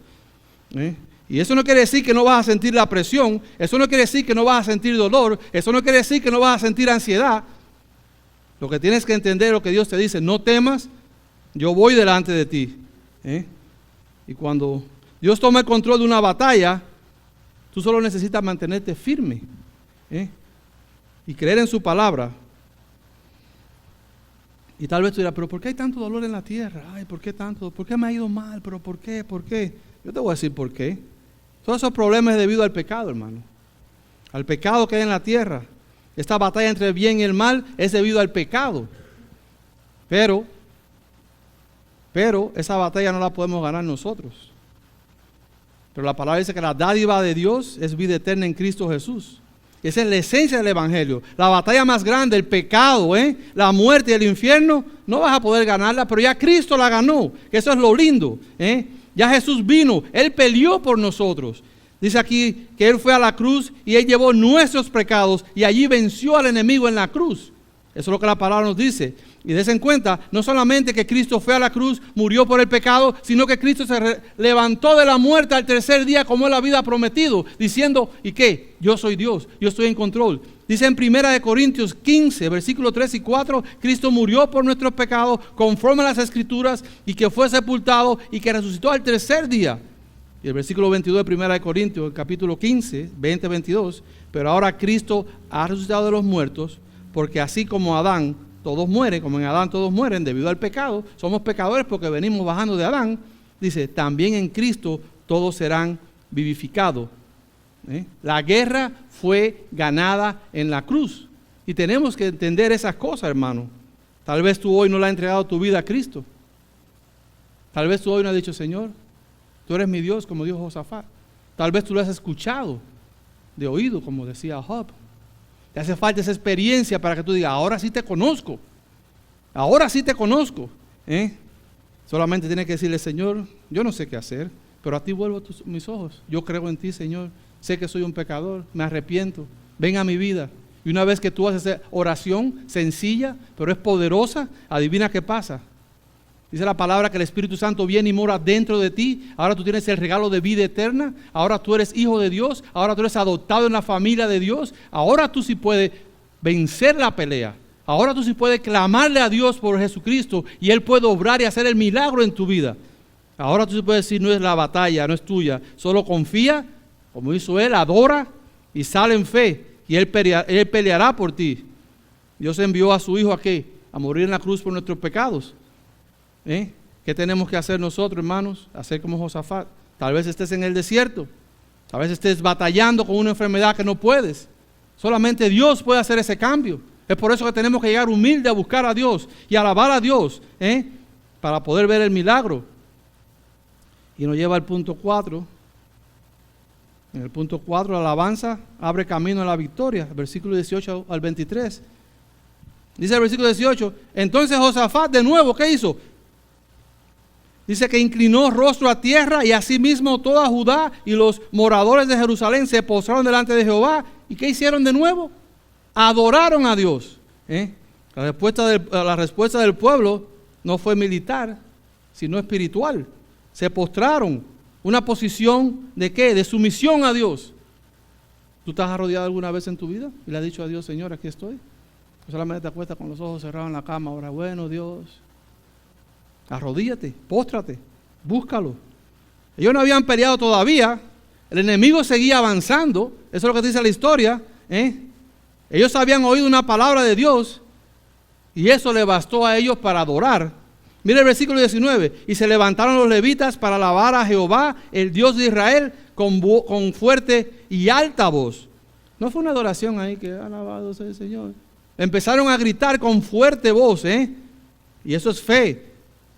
Y eso no quiere decir que no vas a sentir la presión, eso no quiere decir que no vas a sentir dolor, eso no quiere decir que no vas a sentir ansiedad. Lo que tienes que entender es lo que Dios te dice, no temas, yo voy delante de ti. Y cuando Dios toma el control de una batalla, tú solo necesitas mantenerte firme y creer en su palabra. Y tal vez tú dirás, pero ¿por qué hay tanto dolor en la tierra? Ay, ¿por qué tanto? ¿Por qué me ha ido mal? ¿Pero por qué? ¿Por qué? Yo te voy a decir por qué. Todos esos problemas es debido al pecado, hermano. Al pecado que hay en la tierra. Esta batalla entre el bien y el mal es debido al pecado. Pero esa batalla no la podemos ganar nosotros. Pero la palabra dice que la dádiva de Dios es vida eterna en Cristo Jesús. Esa es la esencia del Evangelio. La batalla más grande, el pecado, la muerte y el infierno, no vas a poder ganarla, pero ya Cristo la ganó. Eso es lo lindo. Ya Jesús vino, Él peleó por nosotros. Dice aquí que Él fue a la cruz y Él llevó nuestros pecados y allí venció al enemigo en la cruz. Eso es lo que la palabra nos dice. Y desen cuenta, no solamente que Cristo fue a la cruz, murió por el pecado, sino que Cristo se levantó de la muerte al tercer día como Él había prometido, diciendo, ¿y qué? Yo soy Dios, yo estoy en control. Dice en 1 Corintios 15, versículos 3 y 4, Cristo murió por nuestros pecados conforme a las Escrituras y que fue sepultado y que resucitó al tercer día. Y el versículo 22 de 1 Corintios, el capítulo 15, 20-22, pero ahora Cristo ha resucitado de los muertos, porque así como Adán, todos mueren, como en Adán todos mueren debido al pecado, somos pecadores porque venimos bajando de Adán, dice, también en Cristo todos serán vivificados. La guerra fue ganada en la cruz y tenemos que entender esas cosas, hermano. Tal vez tú hoy no le has entregado tu vida a Cristo. Tal vez tú hoy no has dicho, Señor, tú eres mi Dios, como dijo Josafat. Tal vez tú lo has escuchado de oído, como decía Job. Te hace falta esa experiencia para que tú digas, ahora sí te conozco. Ahora sí te conozco. Solamente tienes que decirle, Señor, yo no sé qué hacer, pero a ti vuelvo mis ojos. Yo creo en ti, Señor. Sé que soy un pecador, me arrepiento. Ven a mi vida. Y una vez que tú haces esa oración sencilla, pero es poderosa, adivina qué pasa. Dice la palabra que el Espíritu Santo viene y mora dentro de ti. Ahora tú tienes el regalo de vida eterna. Ahora tú eres hijo de Dios. Ahora tú eres adoptado en la familia de Dios. Ahora tú sí puedes vencer la pelea. Ahora tú sí puedes clamarle a Dios por Jesucristo y Él puede obrar y hacer el milagro en tu vida. Ahora tú sí puedes decir, no es la batalla, no es tuya. Solo confía, como hizo Él, adora y sale en fe. Y Él peleará por ti. Dios envió a su Hijo ¿a qué? A morir en la cruz por nuestros pecados. ¿Qué tenemos que hacer nosotros, hermanos? Hacer como Josafat. Tal vez estés en el desierto. Tal vez estés batallando con una enfermedad que no puedes. Solamente Dios puede hacer ese cambio. Es por eso que tenemos que llegar humilde a buscar a Dios y alabar a Dios, para poder ver el milagro. Y nos lleva al punto 4. En el punto 4, la alabanza abre camino a la victoria. Versículo 18 al 23. Dice el versículo 18, entonces Josafat de nuevo, ¿qué hizo? Dice que inclinó rostro a tierra y asimismo toda Judá y los moradores de Jerusalén se postraron delante de Jehová. ¿Y qué hicieron de nuevo? Adoraron a Dios. La respuesta del pueblo no fue militar, sino espiritual. Se postraron. Una posición ¿de qué? De sumisión a Dios. ¿Tú te has arrodillado alguna vez en tu vida y le has dicho a Dios, Señor, aquí estoy? ¿O solamente te acuestas con los ojos cerrados en la cama? Ahora, bueno, Dios, arrodíllate, póstrate, búscalo. Ellos no habían peleado todavía, el enemigo seguía avanzando, eso es lo que dice la historia. Ellos habían oído una palabra de Dios y eso le bastó a ellos para adorar. Mira el versículo 19, y se levantaron los levitas para alabar a Jehová, el Dios de Israel, con fuerte y alta voz. No fue una adoración ahí que alabado sea el Señor. Empezaron a gritar con fuerte voz, y eso es fe.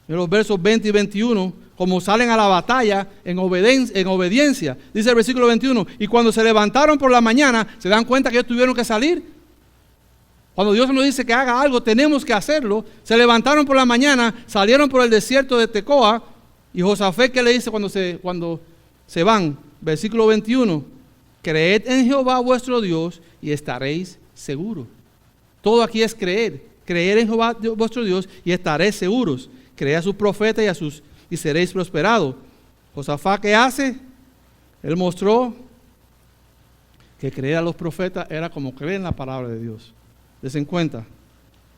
En los versos 20 y 21, como salen a la batalla en obediencia. Dice el versículo 21, y cuando se levantaron por la mañana, se dan cuenta que ellos tuvieron que salir. Cuando Dios nos dice que haga algo, tenemos que hacerlo. Se levantaron por la mañana, salieron por el desierto de Tecoa, y Josafat, ¿qué le dice cuando se van? Versículo 21, creed en Jehová vuestro Dios y estaréis seguros. Todo aquí es creer en Jehová vuestro Dios y estaréis seguros. Creed a sus profetas y seréis prosperados. Josafat, ¿qué hace? Él mostró que creer a los profetas era como creer en la palabra de Dios. Desen cuenta.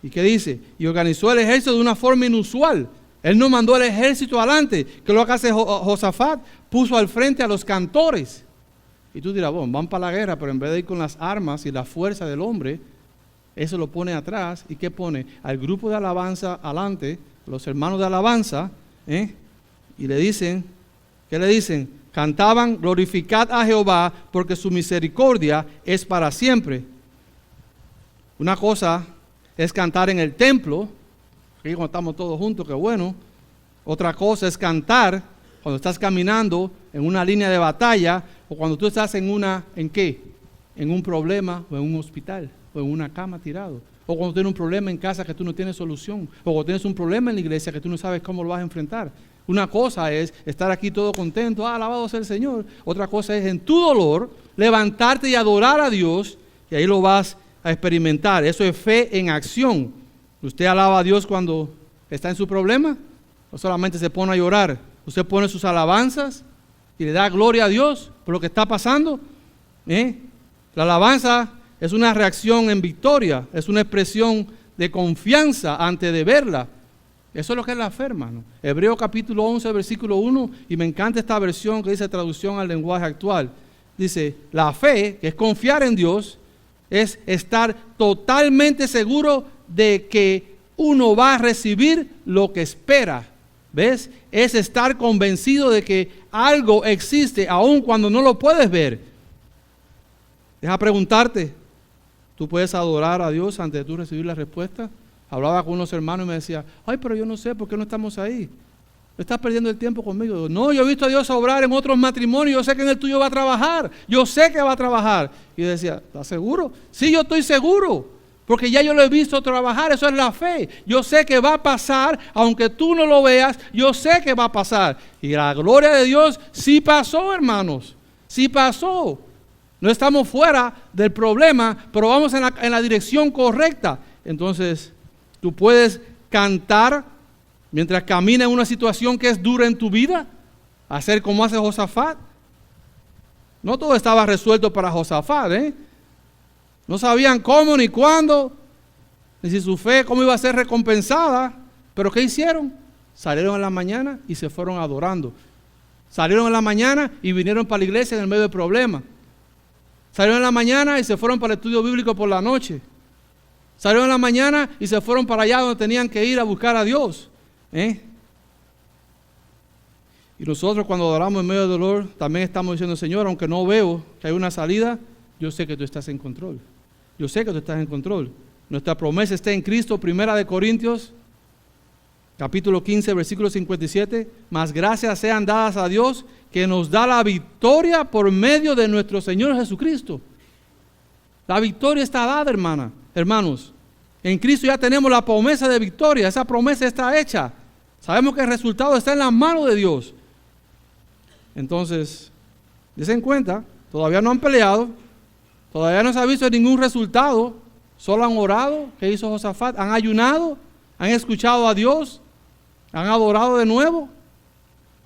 ¿Y qué dice? Y organizó el ejército de una forma inusual. Él no mandó el ejército adelante. ¿Qué es lo que hace Josafat? Puso al frente a los cantores. Y tú dirás, bueno, van para la guerra, pero en vez de ir con las armas y la fuerza del hombre, Eso lo pone atrás. ¿Y qué pone? Al grupo de alabanza adelante, los hermanos de alabanza, y le dicen, ¿qué le dicen? Cantaban, glorificad a Jehová, porque su misericordia es para siempre. Una cosa es cantar en el templo, aquí cuando estamos todos juntos, qué bueno. Otra cosa es cantar cuando estás caminando en una línea de batalla, o cuando tú estás ¿en qué? En un problema, o en un hospital, o en una cama tirado, o cuando tienes un problema en casa que tú no tienes solución, o cuando tienes un problema en la iglesia que tú no sabes cómo lo vas a enfrentar. Una cosa es estar aquí todo contento, alabado sea el Señor. Otra cosa es en tu dolor levantarte y adorar a Dios, y ahí lo vas a experimentar. Eso es fe en acción. ¿Usted alaba a Dios cuando está en su problema? ¿O solamente se pone a llorar? ¿Usted pone sus alabanzas y le da gloria a Dios por lo que está pasando? La alabanza es una reacción en victoria, es una expresión de confianza antes de verla. Eso es lo que es la fe, hermano. Hebreo capítulo 11, versículo 1, y me encanta esta versión que dice traducción al lenguaje actual. Dice, la fe, que es confiar en Dios, es estar totalmente seguro de que uno va a recibir lo que espera. ¿Ves? Es estar convencido de que algo existe aun cuando no lo puedes ver. Deja preguntarte, ¿tú puedes adorar a Dios antes de tú recibir la respuesta? Hablaba con unos hermanos y me decía, ay, pero yo no sé por qué no estamos ahí. Estás perdiendo el tiempo conmigo. No, yo he visto a Dios obrar en otros matrimonios, yo sé que en el tuyo va a trabajar, yo sé que va a trabajar. Y yo decía, ¿estás seguro? Sí, yo estoy seguro, porque ya yo lo he visto trabajar, eso es la fe. Yo sé que va a pasar, aunque tú no lo veas, yo sé que va a pasar. Y la gloria de Dios sí pasó, hermanos, sí pasó. No estamos fuera del problema, pero vamos en la dirección correcta. Entonces, tú puedes cantar mientras camina en una situación que es dura en tu vida, hacer como hace Josafat. No todo estaba resuelto para Josafat, No sabían cómo ni cuándo, ni si su fe cómo iba a ser recompensada. Pero ¿qué hicieron? Salieron en la mañana y se fueron adorando. Salieron en la mañana y vinieron para la iglesia en el medio del problema. Salieron en la mañana y se fueron para el estudio bíblico por la noche. Salieron en la mañana y se fueron para allá donde tenían que ir a buscar a Dios. Y nosotros cuando adoramos en medio del dolor, también estamos diciendo, Señor, aunque no veo que hay una salida, yo sé que tú estás en control. Yo sé que tú estás en control. Nuestra promesa está en Cristo. 1 Corintios, capítulo 15, versículo 57. Mas gracias sean dadas a Dios, que nos da la victoria por medio de nuestro Señor Jesucristo. La victoria está dada, hermanos. En Cristo ya tenemos la promesa de victoria. Esa promesa está hecha. Sabemos que el resultado está en las manos de Dios. Entonces, den cuenta, todavía no han peleado, todavía no se ha visto ningún resultado, solo han orado. ¿Qué hizo Josafat? Han ayunado, han escuchado a Dios, han adorado de nuevo,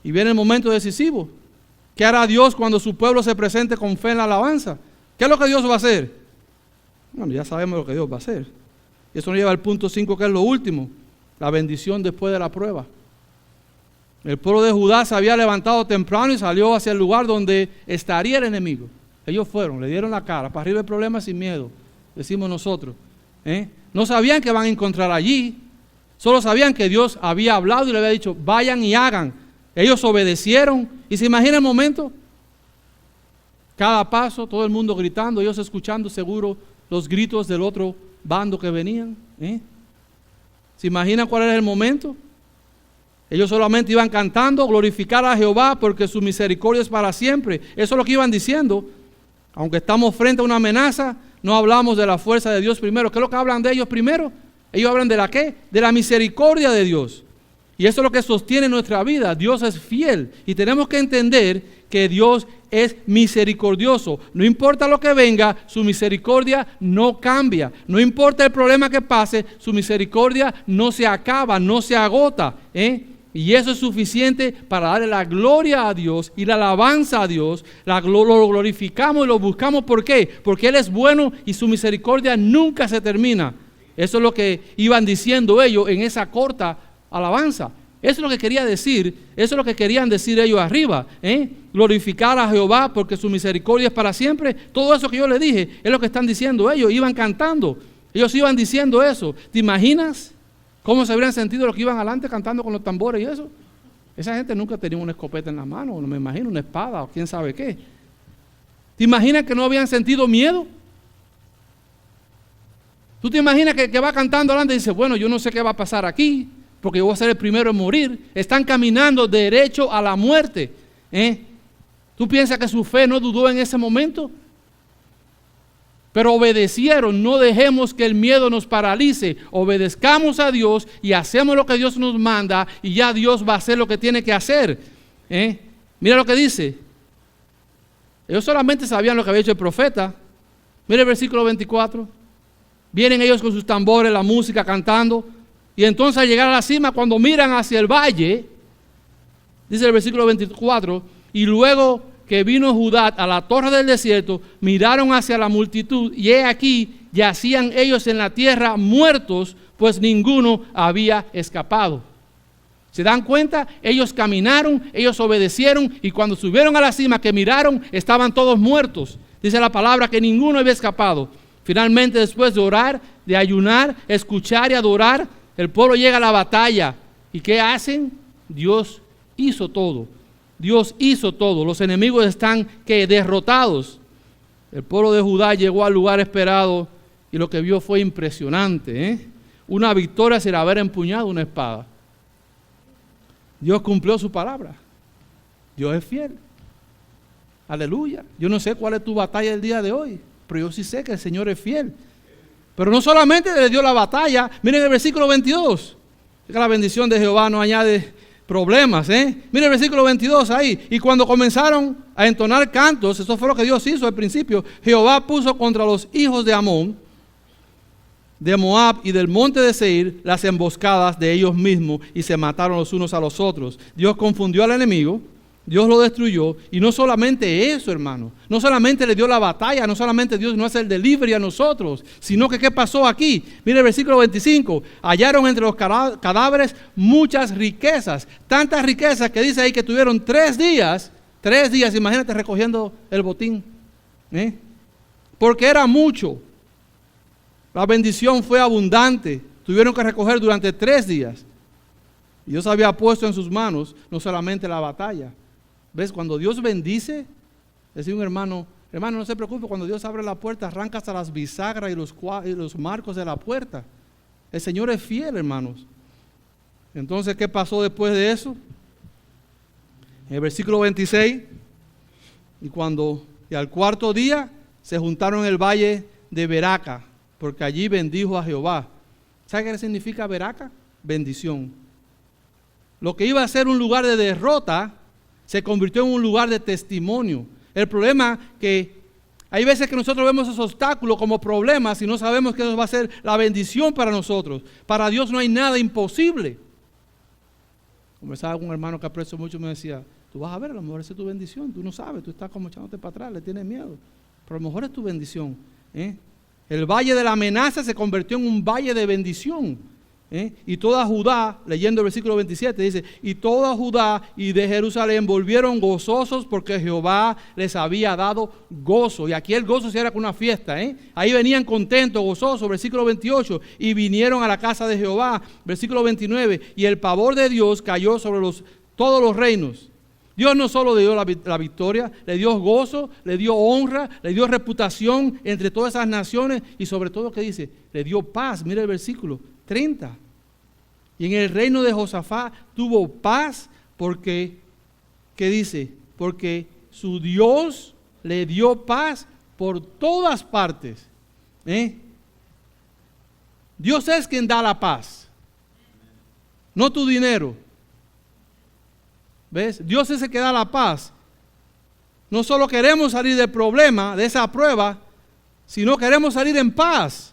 y viene el momento decisivo. ¿Qué hará Dios cuando su pueblo se presente con fe en la alabanza? ¿Qué es lo que Dios va a hacer? Bueno, ya sabemos lo que Dios va a hacer. Y eso nos lleva al punto 5, que es lo último, la bendición después de la prueba. El pueblo de Judá se había levantado temprano y salió hacia el lugar donde estaría el enemigo. Ellos fueron, le dieron la cara, para arriba el problema sin miedo, decimos nosotros. No sabían que van a encontrar allí, solo sabían que Dios había hablado y le había dicho, vayan y hagan. Ellos obedecieron, y se imagina el momento, cada paso, todo el mundo gritando, ellos escuchando seguro los gritos del otro bando que venían. ¿Se imaginan cuál era el momento? Ellos solamente iban cantando, glorificar a Jehová porque su misericordia es para siempre. Eso es lo que iban diciendo. Aunque estamos frente a una amenaza, no hablamos de la fuerza de Dios primero. ¿Qué es lo que hablan de ellos primero? Ellos hablan de la ¿qué? De la misericordia de Dios. Y eso es lo que sostiene nuestra vida. Dios es fiel y tenemos que entender que Dios es misericordioso. No importa lo que venga, su misericordia no cambia. No importa el problema que pase, su misericordia no se acaba, no se agota. Y eso es suficiente para darle la gloria a Dios y la alabanza a Dios. Lo glorificamos y lo buscamos. ¿Por qué? Porque Él es bueno y su misericordia nunca se termina. Eso es lo que iban diciendo ellos en esa corta alabanza. Eso es lo que quería decir, eso es lo que querían decir ellos arriba. Glorificar a Jehová porque su misericordia es para siempre. Todo eso que yo le dije es lo que están diciendo ellos. Iban cantando. Ellos iban diciendo eso. ¿Te imaginas cómo se habrían sentido los que iban adelante cantando con los tambores y eso? Esa gente nunca tenía una escopeta en la mano, no me imagino, una espada o quién sabe qué. ¿Te imaginas que no habían sentido miedo? ¿Tú te imaginas que va cantando adelante y dice, bueno, yo no sé qué va a pasar aquí, porque yo voy a ser el primero en morir? Están caminando derecho a la muerte. ¿Tú piensas que su fe no dudó en ese momento? Pero obedecieron. No dejemos que el miedo nos paralice. Obedezcamos a Dios y hacemos lo que Dios nos manda y ya Dios va a hacer lo que tiene que hacer. Mira lo que dice. Ellos solamente sabían lo que había hecho el profeta. Mira el versículo 24. Vienen ellos con sus tambores, la música, cantando. Y entonces al llegar a la cima, cuando miran hacia el valle, dice el versículo 24, y luego que vino Judá a la torre del desierto, miraron hacia la multitud, y he aquí, yacían ellos en la tierra muertos, pues ninguno había escapado. ¿Se dan cuenta? Ellos caminaron, ellos obedecieron, y cuando subieron a la cima que miraron, estaban todos muertos. Dice la palabra que ninguno había escapado. Finalmente, después de orar, de ayunar, escuchar y adorar, el pueblo llega a la batalla. ¿Y qué hacen? Dios hizo todo. Dios hizo todo. Los enemigos están derrotados. El pueblo de Judá llegó al lugar esperado y lo que vio fue impresionante. Una victoria sin haber empuñado una espada. Dios cumplió su palabra. Dios es fiel. Aleluya. Yo no sé cuál es tu batalla el día de hoy, pero yo sí sé que el Señor es fiel. Pero no solamente le dio la batalla. Miren el versículo 22. Que la bendición de Jehová no añade problemas. Miren el versículo 22 ahí. Y cuando comenzaron a entonar cantos, eso fue lo que Dios hizo al principio. Jehová puso contra los hijos de Amón, de Moab y del monte de Seir las emboscadas de ellos mismos y se mataron los unos a los otros. Dios confundió al enemigo. Dios lo destruyó, y no solamente eso, hermano, no solamente le dio la batalla, no solamente Dios no hace el delivery a nosotros, sino que ¿qué pasó aquí? Mire el versículo 25, hallaron entre los cadáveres muchas riquezas, tantas riquezas que dice ahí que tuvieron 3 días, imagínate recogiendo el botín, porque era mucho, la bendición fue abundante, tuvieron que recoger durante 3 días, y Dios había puesto en sus manos no solamente la batalla. ¿Ves? Cuando Dios bendice, decía un hermano, no se preocupe, cuando Dios abre la puerta, arranca hasta las bisagras y los marcos de la puerta. El Señor es fiel, hermanos. Entonces, ¿qué pasó después de eso? En el versículo 26, y al 4.º día se juntaron en el valle de Beraca, porque allí bendijo a Jehová. ¿Sabe qué significa Beraca? Bendición. Lo que iba a ser un lugar de derrota se convirtió en un lugar de testimonio. El problema que hay veces que nosotros vemos esos obstáculos como problemas y no sabemos que eso va a ser la bendición para nosotros. Para Dios no hay nada imposible. Conversaba con un hermano que aprecio mucho y me decía, tú vas a ver, a lo mejor esa es tu bendición, tú no sabes, tú estás como echándote para atrás, le tienes miedo, pero a lo mejor es tu bendición. El valle de la amenaza se convirtió en un valle de bendición. Y toda Judá, leyendo el versículo 27, dice, y toda Judá y de Jerusalén volvieron gozosos porque Jehová les había dado gozo. Y aquí el gozo se era con una fiesta. Ahí venían contentos, gozosos, versículo 28, y vinieron a la casa de Jehová, versículo 29, y el pavor de Dios cayó sobre todos los reinos. Dios no solo le dio la victoria, le dio gozo, le dio honra, le dio reputación entre todas esas naciones y sobre todo, ¿qué dice? Le dio paz. Mira el versículo 30. Y en el reino de Josafat tuvo paz porque, ¿qué dice? Porque su Dios le dio paz por todas partes. Dios es quien da la paz, no tu dinero. ¿Ves? Dios es el que da la paz. No solo queremos salir del problema, de esa prueba, sino queremos salir en paz.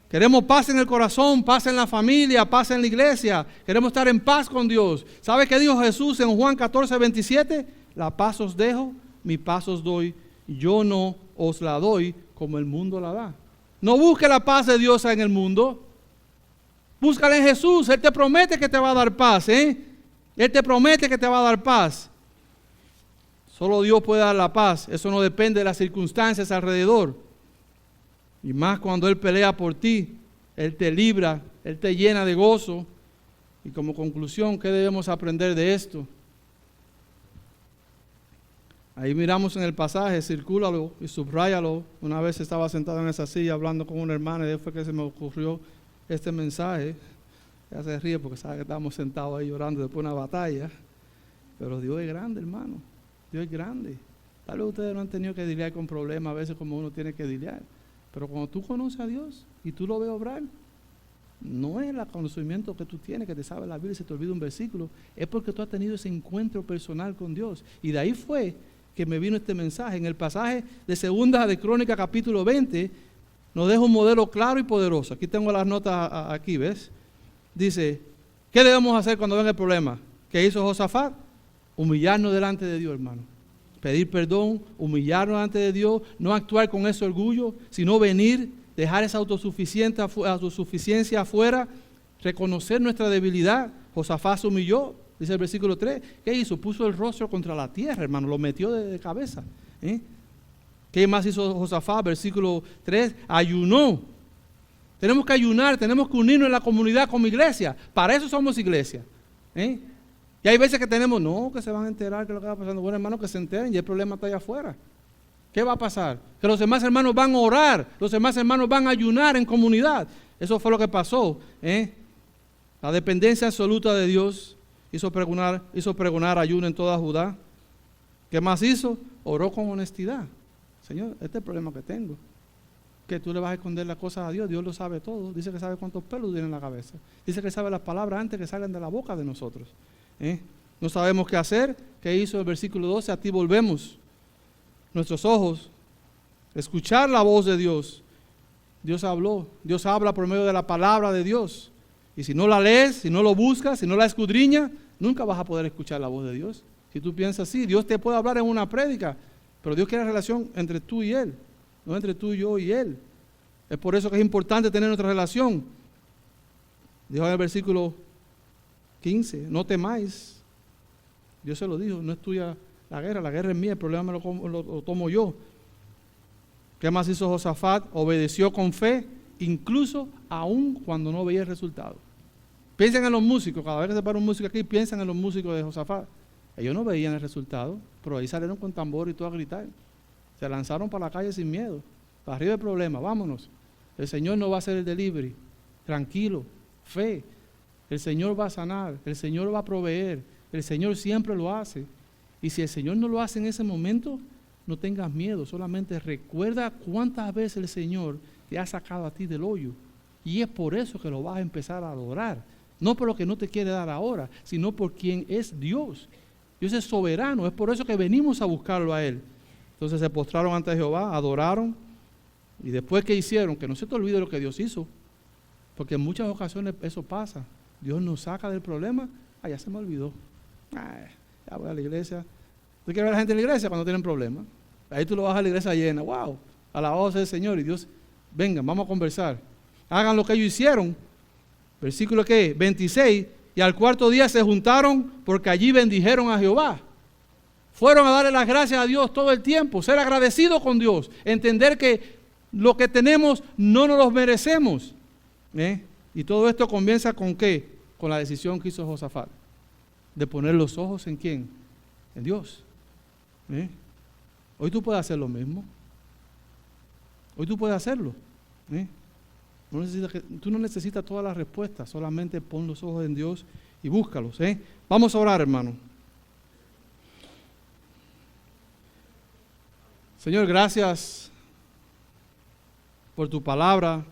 Queremos paz en el corazón, paz en la familia, paz en la iglesia. Queremos estar en paz con Dios. ¿Sabe qué dijo Jesús en Juan 14:27? La paz os dejo, mi paz os doy. Yo no os la doy como el mundo la da. No busque la paz de Dios en el mundo. Búscala en Jesús. Él te promete que te va a dar paz. Él te promete que te va a dar paz. Solo Dios puede dar la paz. Eso no depende de las circunstancias alrededor. Y más cuando Él pelea por ti, Él te libra, Él te llena de gozo. Y como conclusión, ¿qué debemos aprender de esto? Ahí miramos en el pasaje, circúlalo y subráyalo. Una vez estaba sentado en esa silla hablando con una hermana y después que se me ocurrió este mensaje. Ella se ríe porque sabe que estábamos sentados ahí llorando después de una batalla. Pero Dios es grande, hermano. Dios es grande. Tal vez ustedes no han tenido que lidiar con problemas a veces como uno tiene que lidiar. Pero cuando tú conoces a Dios y tú lo ves obrar, no es el conocimiento que tú tienes, que te sabe la Biblia y se te olvida un versículo. Es porque tú has tenido ese encuentro personal con Dios. Y de ahí fue que me vino este mensaje. En el pasaje de Segunda de Crónica capítulo 20 nos deja un modelo claro y poderoso. Aquí tengo las notas aquí, ¿ves? Dice, ¿qué debemos hacer cuando venga el problema? ¿Qué hizo Josafat? Humillarnos delante de Dios, hermano. Pedir perdón, humillarnos delante de Dios, no actuar con ese orgullo, sino venir, dejar esa autosuficiencia afuera, reconocer nuestra debilidad. Josafat se humilló. Dice el versículo 3, ¿qué hizo? Puso el rostro contra la tierra, hermano, lo metió de cabeza. ¿Qué más hizo Josafat? Versículo 3, ayunó. Tenemos que ayunar, tenemos que unirnos en la comunidad como iglesia. Para eso somos iglesia. Y hay veces que tenemos, no, que se van a enterar que lo que está pasando. Bueno, hermano, que se enteren y el problema está allá afuera. ¿Qué va a pasar? Que los demás hermanos van a orar, los demás hermanos van a ayunar en comunidad. Eso fue lo que pasó. La dependencia absoluta de Dios. Hizo pregonar ayuno en toda Judá. ¿Qué más hizo? Oró con honestidad. Señor, este es el problema que tengo. Que tú le vas a esconder las cosas a Dios. Dios lo sabe todo. Dice que sabe cuántos pelos tiene en la cabeza. Dice que sabe las palabras antes que salgan de la boca de nosotros. No sabemos qué hacer. ¿Qué hizo el versículo 12? A ti volvemos nuestros ojos. Escuchar la voz de Dios. Dios habló. Dios habla por medio de la palabra de Dios. Y si no la lees, si no lo buscas, si no la escudriñas, nunca vas a poder escuchar la voz de Dios. Si tú piensas así, Dios te puede hablar en una prédica, pero Dios quiere relación entre tú y Él, no entre tú, yo y Él. Es por eso que es importante tener nuestra relación. Dijo en el versículo 15, no temáis. Dios se lo dijo, no es tuya la guerra es mía, el problema lo tomo yo. ¿Qué más hizo Josafat? Obedeció con fe, incluso aún cuando no veía el resultado. Piensen en los músicos, cada vez que se para un músico aquí, piensan en los músicos de Josafat. Ellos no veían el resultado, pero ahí salieron con tambor y todo a gritar. Se lanzaron para la calle sin miedo. Para arriba el problema, vámonos. El Señor no va a hacer el delivery. Tranquilo, fe. El Señor va a sanar, el Señor va a proveer, el Señor siempre lo hace. Y si el Señor no lo hace en ese momento, no tengas miedo, solamente recuerda cuántas veces el Señor te ha sacado a ti del hoyo. Y es por eso que lo vas a empezar a adorar. No por lo que no te quiere dar ahora, sino por quien es Dios. Dios es soberano, es por eso que venimos a buscarlo a Él. Entonces se postraron ante Jehová, adoraron, y después ¿qué hicieron? Que no se te olvide lo que Dios hizo, porque en muchas ocasiones eso pasa. Dios nos saca del problema, ya se me olvidó. Ya voy a la iglesia. ¿Tú quieres ver a la gente en la iglesia cuando tienen problemas? Ahí tú lo vas a la iglesia llena, wow, alabado sea el Señor, y Dios, vengan, vamos a conversar. Hagan lo que ellos hicieron. Versículo 26, y al cuarto día se juntaron porque allí bendijeron a Jehová. Fueron a darle las gracias a Dios todo el tiempo, ser agradecidos con Dios, entender que lo que tenemos no nos lo merecemos. Y todo esto comienza con ¿qué? Con la decisión que hizo Josafat, de poner los ojos ¿en quién? En Dios. Hoy tú puedes hacer lo mismo. Hoy tú puedes hacerlo. Tú no necesitas todas las respuestas, solamente pon los ojos en Dios y búscalos. Vamos a orar, hermano. Señor, gracias por tu palabra.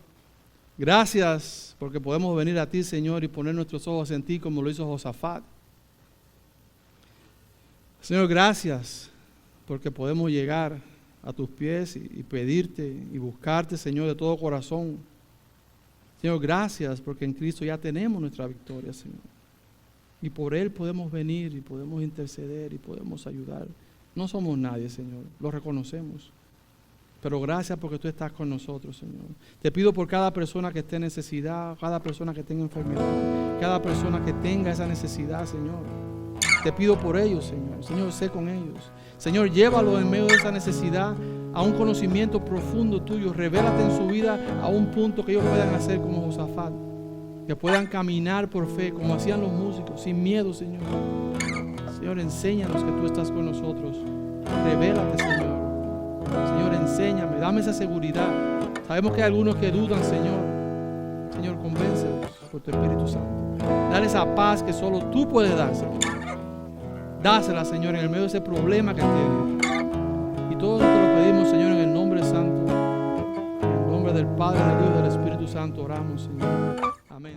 Gracias porque podemos venir a ti, Señor, y poner nuestros ojos en ti como lo hizo Josafat. Señor, gracias porque podemos llegar a tus pies y pedirte y buscarte, Señor, de todo corazón. Señor, gracias porque en Cristo ya tenemos nuestra victoria, Señor. Y por Él podemos venir y podemos interceder y podemos ayudar. No somos nadie, Señor, lo reconocemos. Pero gracias porque tú estás con nosotros, Señor. Te pido por cada persona que esté en necesidad, cada persona que tenga enfermedad, cada persona que tenga esa necesidad, Señor. Te pido por ellos, Señor. Señor, sé con ellos. Señor, llévalos en medio de esa necesidad a un conocimiento profundo tuyo. Revélate en su vida a un punto que ellos puedan hacer como Josafat, que puedan caminar por fe como hacían los músicos, sin miedo, Señor. Señor, enséñanos que tú estás con nosotros. Revélate, Señor. Señor, enséñame, dame esa seguridad. Sabemos que hay algunos que dudan, Señor. Señor, convéncelos por tu Espíritu Santo. Dale esa paz que solo tú puedes dar, Señor. Dásela, Señor, en el medio de ese problema que tiene. Y todo esto te lo pedimos, Señor, en el nombre santo. En el nombre del Padre, del Hijo y del Espíritu Santo oramos, Señor.